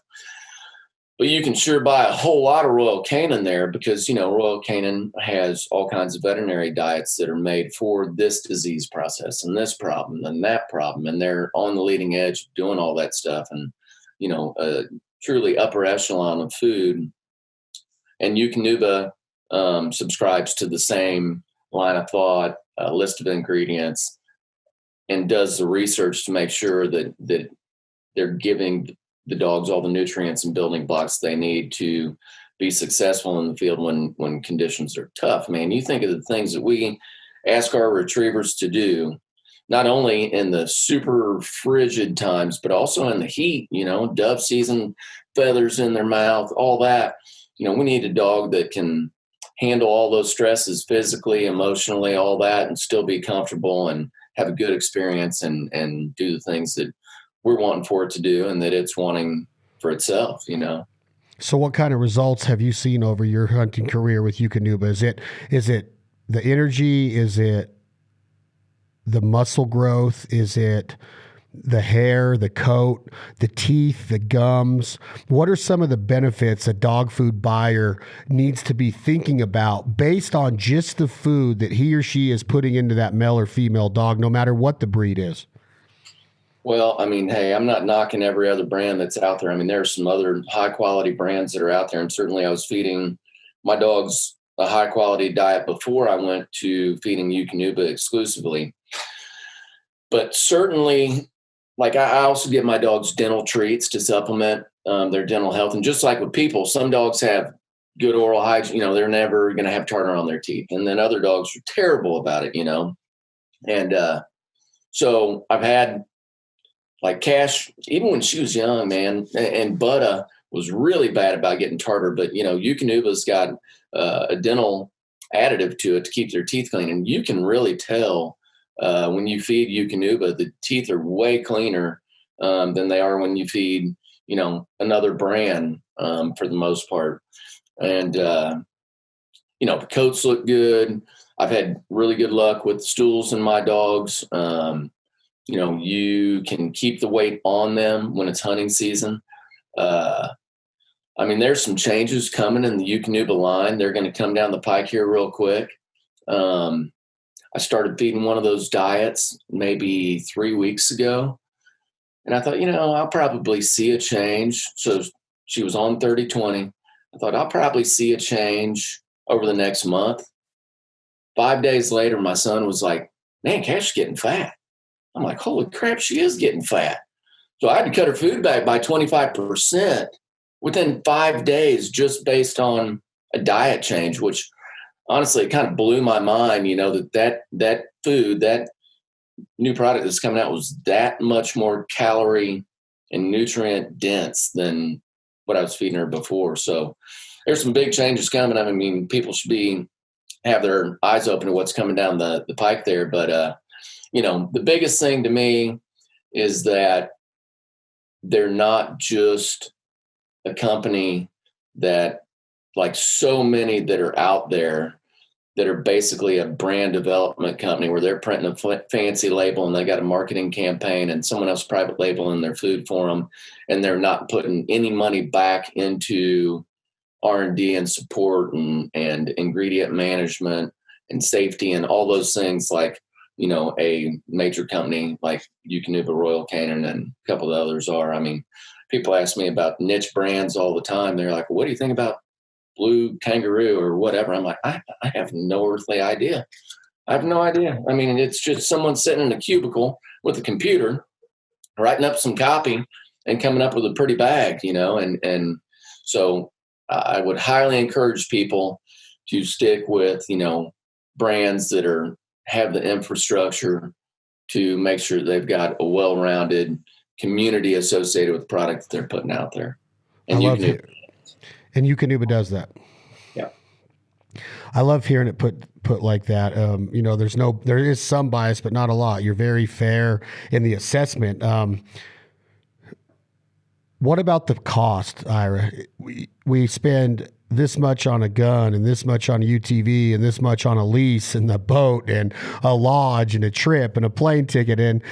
But you can sure buy a whole lot of Royal Canin there because, Royal Canin has all kinds of veterinary diets that are made for this disease process and this problem and that problem. And they're on the leading edge doing all that stuff and, a truly upper echelon of food. And Eukanuba subscribes to the same line of thought, list of ingredients, and does the research to make sure that they're giving the dogs all the nutrients and building blocks they need to be successful in the field when conditions are tough. Man, you think of the things that we ask our retrievers to do, not only in the super frigid times, but also in the heat, dove season, feathers in their mouth, all that. We need a dog that can handle all those stresses physically, emotionally, all that, and still be comfortable and have a good experience and do the things that we're wanting for it to do and that it's wanting for itself, So what kind of results have you seen over your hunting career with Eukanuba? Is it the energy? Is it the muscle growth? Is it the hair, the coat, the teeth, the gums? What are some of the benefits a dog food buyer needs to be thinking about based on just the food that he or she is putting into that male or female dog, no matter what the breed is? Well, I mean, hey, I'm not knocking every other brand that's out there. I mean, there are some other high quality brands that are out there. And certainly I was feeding my dogs a high quality diet before I went to feeding Eukanuba exclusively. But certainly, like I also give my dogs dental treats to supplement their dental health. And just like with people, some dogs have good oral hygiene, they're never going to have tartar on their teeth. And then other dogs are terrible about it, And so I've had like Cash, even when she was young, man, and Butta was really bad about getting tartar. But, Eukanuba's got a dental additive to it to keep their teeth clean. And you can really tell when you feed Eukanuba, the teeth are way cleaner than they are when you feed, another brand for the most part. And, the coats look good. I've had really good luck with stools in my dogs. You can keep the weight on them when it's hunting season. There's some changes coming in the Eukanuba line. They're going to come down the pike here real quick. I started feeding one of those diets maybe 3 weeks ago. And I thought, I'll probably see a change. So she was on 30-20. I thought I'll probably see a change over the next month. 5 days later, my son was like, man, Cash is getting fat. I'm like, holy crap, she is getting fat. So I had to cut her food back by 25% within 5 days, just based on a diet change, which honestly kind of blew my mind, that food, that new product that's coming out was that much more calorie and nutrient dense than what I was feeding her before. So there's some big changes coming. I mean, people should have their eyes open to what's coming down the pike there. But, the biggest thing to me is that they're not just a company that, like so many that are out there, that are basically a brand development company where they're printing a fancy label and they got a marketing campaign and someone else private labeling their food for them, and they're not putting any money back into R&D and support and ingredient management and safety and all those things, like, you know, a major company like Eukanuba, Royal Canin, and a couple of others are. I mean, people ask me about niche brands all the time. They're like, what do you think about Blue Kangaroo or whatever? I'm like, I have no earthly idea. I have no idea. I mean, it's just someone sitting in a cubicle with a computer, writing up some copy and coming up with a pretty bag, you know? And so I would highly encourage people to stick with, you know, brands that have the infrastructure to make sure they've got a well-rounded community associated with the product that they're putting out there. And And Eukanuba does that. Yeah. I love hearing it put like that. You know, there is some bias, but not a lot. You're very fair in the assessment. What about the cost, Ira? We spend this much on a gun and this much on a UTV and this much on a lease and the boat and a lodge and a trip and a plane ticket and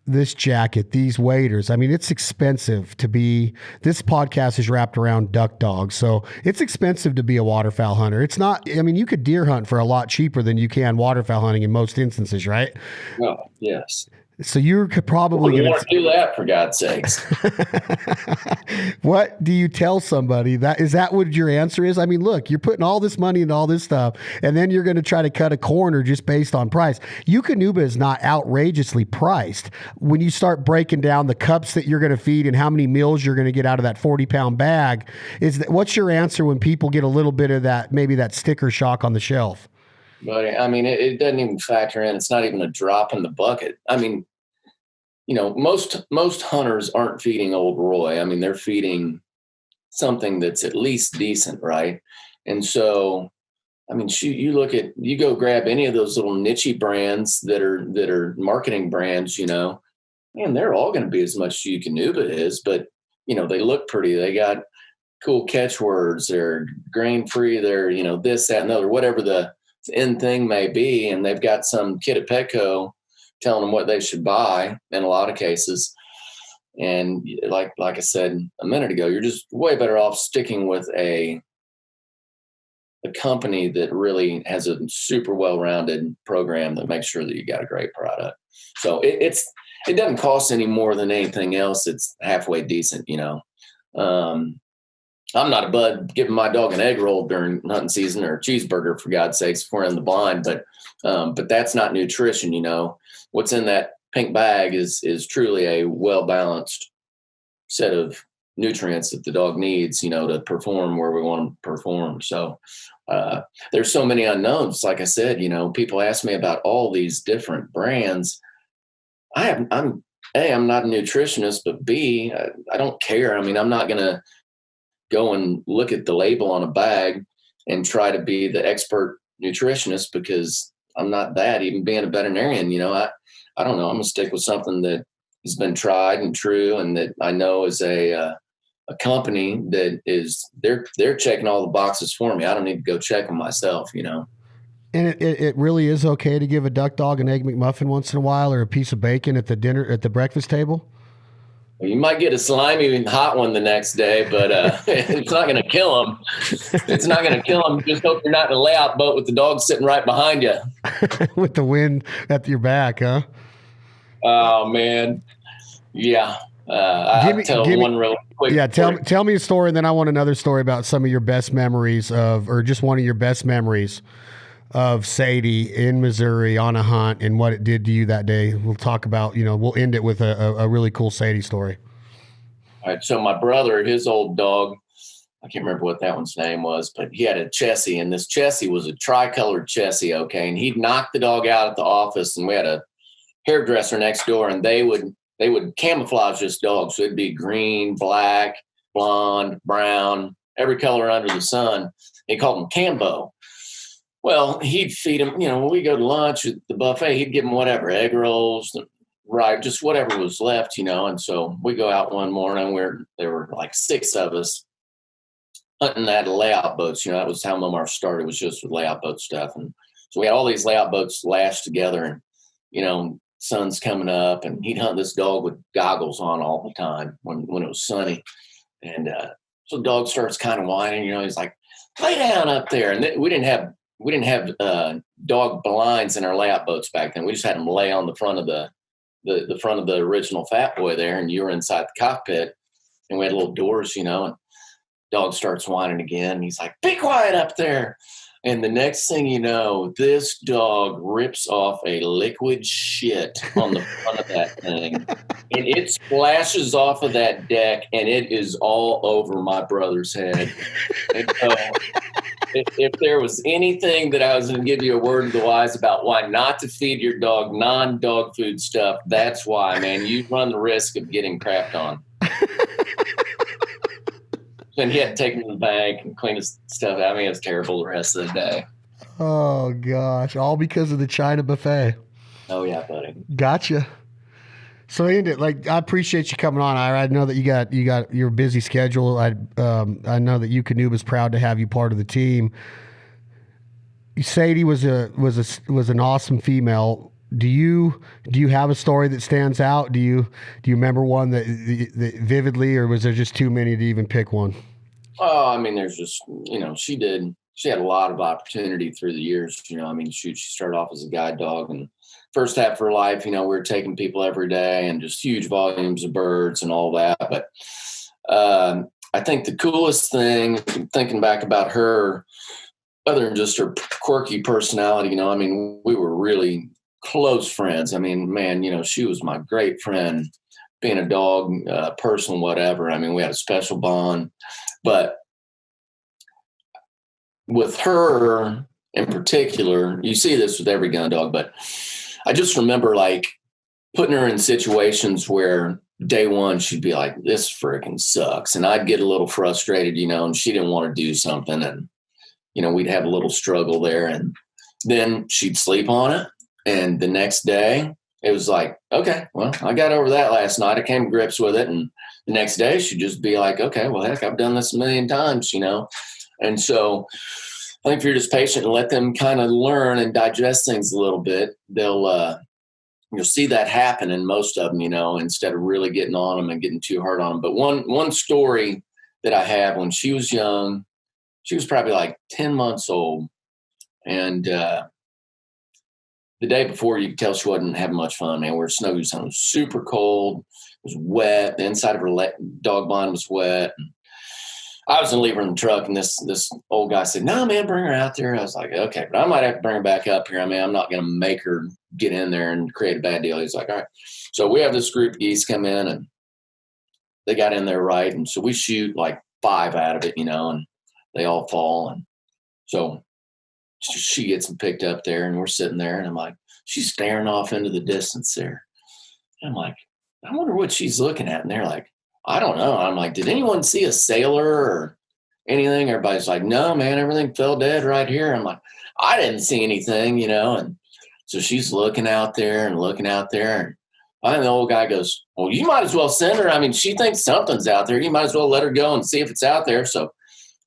this jacket, these waders. I mean, it's expensive to be, this podcast is wrapped around duck dogs. So it's expensive to be a waterfowl hunter. It's not, I mean, you could deer hunt for a lot cheaper than you can waterfowl hunting in most instances, right? Well, yes. So you could probably want to do that, for God's sakes. What do you tell somebody? Is that what your answer is? I mean, look, you're putting all this money into all this stuff, and then you're going to try to cut a corner just based on price. Eukanuba is not outrageously priced. When you start breaking down the cups that you're going to feed and how many meals you're going to get out of that 40-pound bag, what's your answer when people get a little bit of that, maybe that sticker shock on the shelf? But I mean, it doesn't even factor in. It's not even a drop in the bucket. I mean, you know, most hunters aren't feeding Old Roy. I mean, they're feeding something that's at least decent, right? And so, I mean, shoot, you go grab any of those little niche brands that are marketing brands, you know, man, they're all going to be as much as Eukanuba is, but, you know, they look pretty. They got cool catchwords. They're grain free. They're, you know, this, that, and the other, whatever the end thing may be. And they've got some kid at Petco telling them what they should buy in a lot of cases. And like I said a minute ago, you're just way better off sticking with a company that really has a super well-rounded program that makes sure that you got a great product. So it doesn't cost any more than anything else. It's halfway decent, you know. I'm not a bud giving my dog an egg roll during hunting season or a cheeseburger, for God's sakes, if we're in the blind, but that's not nutrition, you know. What's in that pink bag is truly a well-balanced set of nutrients that the dog needs, you know, to perform where we want them to perform. So there's so many unknowns. Like I said, you know, people ask me about all these different brands. I'm not a nutritionist, but B, I don't care. I mean, I'm not going to go and look at the label on a bag and try to be the expert nutritionist, because I'm not that. Even being a veterinarian, you know, I don't know. I'm gonna stick with something that has been tried and true, and that I know is a company that is they're checking all the boxes for me. I don't need to go check them myself, you know. And it really is okay to give a duck dog an Egg McMuffin once in a while, or a piece of bacon at the breakfast table. You might get a slimy hot one the next day, but it's not going to kill them. It's not going to kill them. Just hope you're not in a layout boat with the dog sitting right behind you. With the wind at your back, huh? Oh, man. Yeah. I'll tell one real quick. Yeah, tell me a story, and then I want another story about some of your best memories or just one of your best memories of Sadie in Missouri on a hunt and what it did to you that day. We'll talk about, you know, we'll end it with a really cool Sadie story. All right. So my brother, his old dog, I can't remember what that one's name was, but he had a Chessie, and this Chessie was a tricolored Chessie. Okay. And he'd knock the dog out at the office, and we had a hairdresser next door, and they would camouflage this dog. So it'd be green, black, blonde, brown, every color under the sun. They called him Cambo. Well, he'd feed him, you know, when we go to lunch at the buffet, he'd give him whatever, egg rolls, Right. Just whatever was left, And so we go out one morning where there were like 6 of us hunting at layout boats. That was how Momarsh started, was just with layout boat stuff. And so we had all these layout boats lashed together, and, sun's coming up, and he'd hunt this dog with goggles on all the time when it was sunny. And so the dog starts kind of whining, he's like, lay down up there. And we didn't have dog blinds in our layout boats back then. We just had them lay on the front of the front of the original Fat Boy there, and you were inside the cockpit, and we had little doors, and dog starts whining again. He's like, be quiet up there. And the next thing you know, this dog rips off a liquid shit on the front of that thing. And it splashes off of that deck, and it is all over my brother's head. And so if there was anything that I was going to give you a word of the wise about why not to feed your dog non-dog food stuff, that's why, man. You run the risk of getting crapped on. And he had to take him to the bank and clean his stuff out. I mean, it was terrible the rest of the day. Oh, gosh. All because of the China buffet. Oh, yeah, buddy. Gotcha. So, Andy, I appreciate you coming on. I know that you got your busy schedule. I know that Eukanuba is proud to have you part of the team. Sadie was an awesome female. Do you have a story that stands out? Do you remember one that vividly, or was there just too many to even pick one? Oh, I mean, there's just, she had a lot of opportunity through the years. She started off as a guide dog, and first half of her life, we were taking people every day and just huge volumes of birds and all that. But I think the coolest thing, thinking back about her, other than just her quirky personality, we were really close friends. I mean, man, she was my great friend, being a dog person, whatever. I mean, we had a special bond. But with her in particular, you see this with every gun dog, but I just remember putting her in situations where day one she'd be like, this freaking sucks. And I'd get a little frustrated, and she didn't want to do something. And, we'd have a little struggle there. And then she'd sleep on it. And the next day, it was like, okay, well, I got over that last night. I came to grips with it. And the next day, she'd just be like, okay, well, heck, I've done this a million times, And so I think if you're just patient and let them kind of learn and digest things a little bit, you'll see that happen in most of them, instead of really getting on them and getting too hard on them. But one story that I have, when she was young, she was probably like 10 months old. And the day before, you could tell she wasn't having much fun, man. We were snow goose hunting. It was super cold. It was wet. The inside of her dog blind was wet. And I was going to leave her in the truck, and this old guy said, no, man, bring her out there. I was like, okay, but I might have to bring her back up here. I mean, I'm not going to make her get in there and create a bad deal. He's like, all right. So we have this group of geese come in, and they got in there right. And so we shoot like 5 out of it, and they all fall. And so she gets them picked up there, and we're sitting there, and I'm like, she's staring off into the distance there. And I'm like, I wonder what she's looking at. And they're like, I don't know. I'm like, did anyone see a sailor or anything? Everybody's like, no, man, everything fell dead right here. I'm like, I didn't see anything, And so she's looking out there. And finally the old guy goes, well, you might as well send her. I mean, she thinks something's out there. You might as well let her go and see if it's out there. So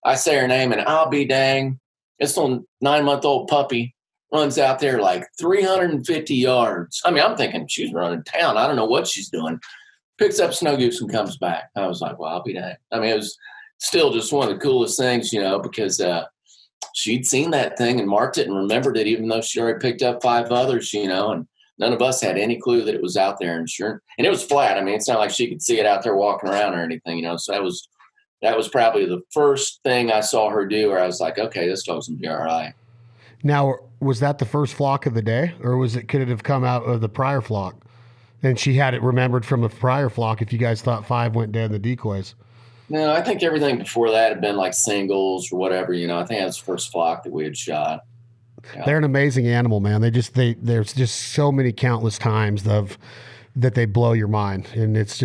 I say her name, and I'll be dang, this little 9-month-old puppy runs out there like 350 yards. I mean, I'm thinking she's running town. I don't know what she's doing. Picks up snow goose and comes back. I was like, well, I'll be dang. I mean, it was still just one of the coolest things, because she'd seen that thing and marked it and remembered it, even though she already picked up 5 others, and none of us had any clue that it was out there. And it was flat. I mean, it's not like she could see it out there walking around or anything, So that was probably the first thing I saw her do, where I was like, okay, this dog's gonna be all right. Now, was that the first flock of the day, or could it have come out of the prior flock? And she had it remembered from a prior flock if you guys thought 5 went dead in the decoys. No, I think everything before that had been like singles or whatever, I think that's the first flock that we had shot. Yeah. They're an amazing animal, man. There's just so many countless times that they blow your mind. And it's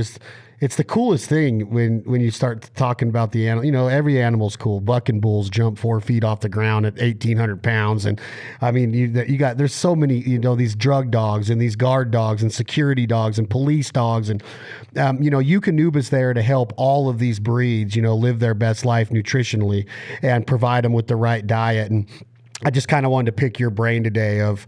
It's the coolest thing when you start talking about the animal. You know, every animal's cool. Bucking bulls jump 4 feet off the ground at 1,800 pounds, and I mean, you got there's so many. You know, these drug dogs and these guard dogs and security dogs and police dogs, and you know, Eukanuba's there to help all of these breeds, you know, live their best life nutritionally and provide them with the right diet. And I just kind of wanted to pick your brain today of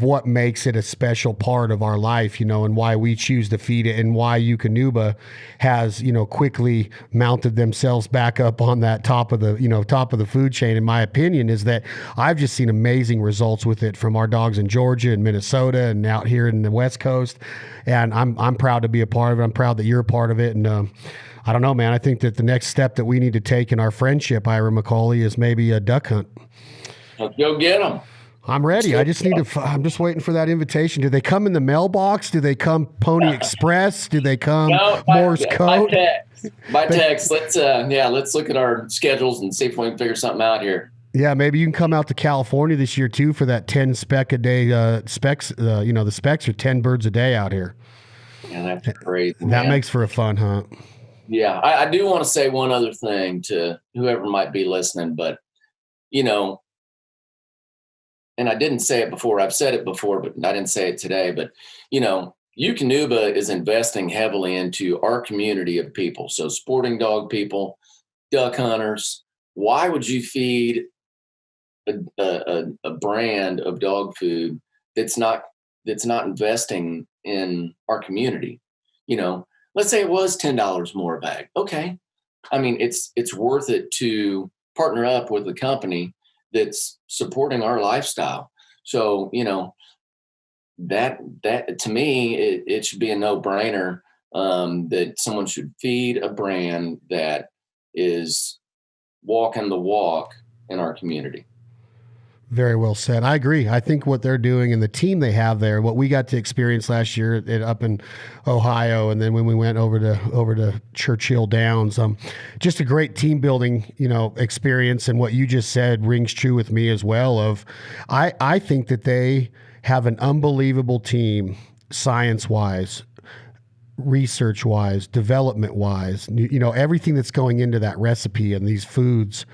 what makes it a special part of our life, you know, and why we choose to feed it, and why Eukanuba has, you know, quickly mounted themselves back up on that top of the food chain. In my opinion, is that I've just seen amazing results with it from our dogs in Georgia and Minnesota and out here in the West Coast. And I'm proud to be a part of it. I'm proud that you're a part of it. And I don't know, man, I think that the next step that we need to take in our friendship, Ira McCauley, is maybe a duck hunt. Let's go get them. I'm ready. I'm just waiting for that invitation. Do they come in the mailbox? Do they come Pony Express? Do they come Morse code? By text. Let's look at our schedules and see if we can figure something out here. Yeah, maybe you can come out to California this year too for that 10 speck a day specs. You know, the specs are 10 birds a day out here. Yeah, that's crazy. That makes for a fun hunt. Yeah, I do want to say one other thing to whoever might be listening, but you know, and I didn't say it before. I've said it before, but I didn't say it today. But, you know, Eukanuba is investing heavily into our community of people. So sporting dog people, duck hunters. Why would you feed a brand of dog food that's not investing in our community? You know, let's say it was $10 more a bag. Okay. I mean, it's worth it to partner up with a company that's supporting our lifestyle. So, you know, that to me, it should be a no-brainer that someone should feed a brand that is walking the walk in our community. Very well said. I agree. I think what they're doing and the team they have there, what we got to experience last year up in Ohio, and then when we went over to Churchill Downs, just a great team building, you know, experience. And what you just said rings true with me as well. I think that they have an unbelievable team, science-wise, research-wise, development-wise. You know, everything that's going into that recipe and these foods.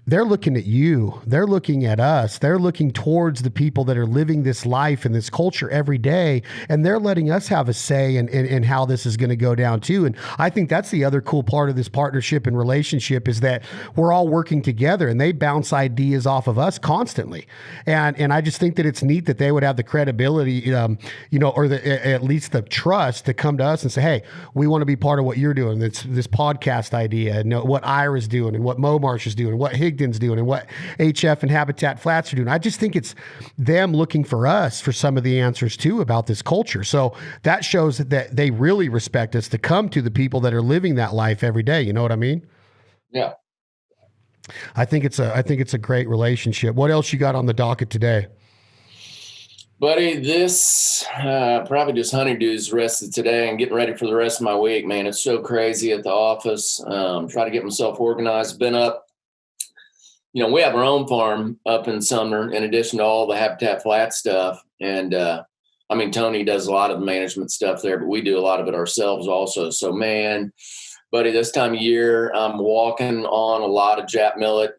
They're looking at you. They're looking at us. They're looking towards the people that are living this life and this culture every day. And they're letting us have a say in how this is going to go down too. And I think that's the other cool part of this partnership and relationship is that we're all working together and they bounce ideas off of us constantly. And I just think that it's neat that they would have the credibility, you know, or at least the trust to come to us and say, hey, we want to be part of what you're doing. This podcast idea and what Ira's doing and what Momarsh is doing and what Higdon's doing and what HF and Habitat Flats are doing. I just think it's them looking for us for some of the answers too about this culture. So that shows that they really respect us to come to the people that are living that life every day. You know what I mean? Yeah. I think it's a great relationship. What else you got on the docket today? Buddy, this probably just honeydews the rest of today and getting ready for the rest of my week, man. It's so crazy at the office. Try to get myself organized. Been up. You know, we have our own farm up in Sumner in addition to all the Habitat Flat stuff. And I mean, Tony does a lot of the management stuff there, but we do a lot of it ourselves also. So, man, buddy, this time of year, I'm walking on a lot of Jap millet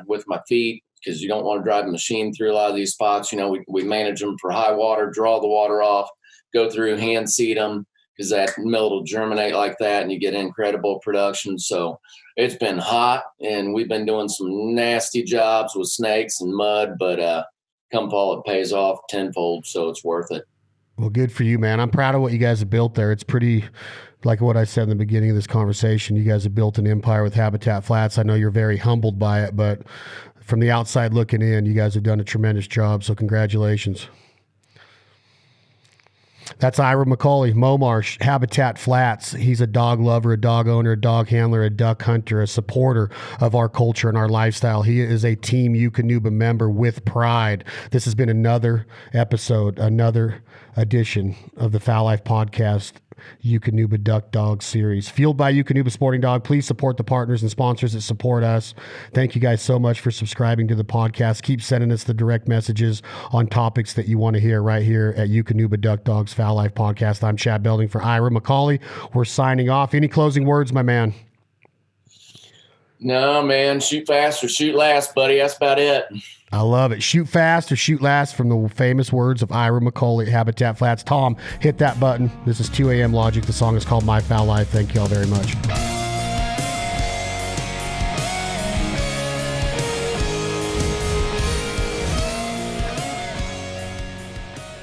with my feet because you don't want to drive a machine through a lot of these spots. You know, we manage them for high water, draw the water off, go through, hand seed them because that millet will germinate like that and you get incredible production. So it's been hot and we've been doing some nasty jobs with snakes and mud, but come fall, it pays off tenfold. So it's worth it. Well, good for you, man. I'm proud of what you guys have built there. It's pretty, like what I said in the beginning of this conversation, you guys have built an empire with Habitat Flats. I know you're very humbled by it, but from the outside looking in, you guys have done a tremendous job. So congratulations. That's Ira McCauley, Momarsh, Habitat Flats. He's a dog lover, a dog owner, a dog handler, a duck hunter, a supporter of our culture and our lifestyle. He is a Team Eukanuba member with pride. This has been another episode, another edition of the Fowl Life Podcast. Eukanuba Duck Dog series. Fueled by Eukanuba Sporting Dog. Please support the partners and sponsors that support us. Thank you guys so much for subscribing to the podcast. Keep sending us the direct messages on topics that you want to hear right here at Eukanuba Duck Dogs Fowl Life Podcast. I'm Chad Belding for Ira McCauley. We're signing off. Any closing words, my man? No, man. Shoot fast or shoot last, buddy. That's about it. I love it. Shoot fast or shoot last, from the famous words of Ira McCauley at Habitat Flats. Tom, hit that button. This is 2 a.m. Logic. The song is called My Foul Life. Thank you all very much.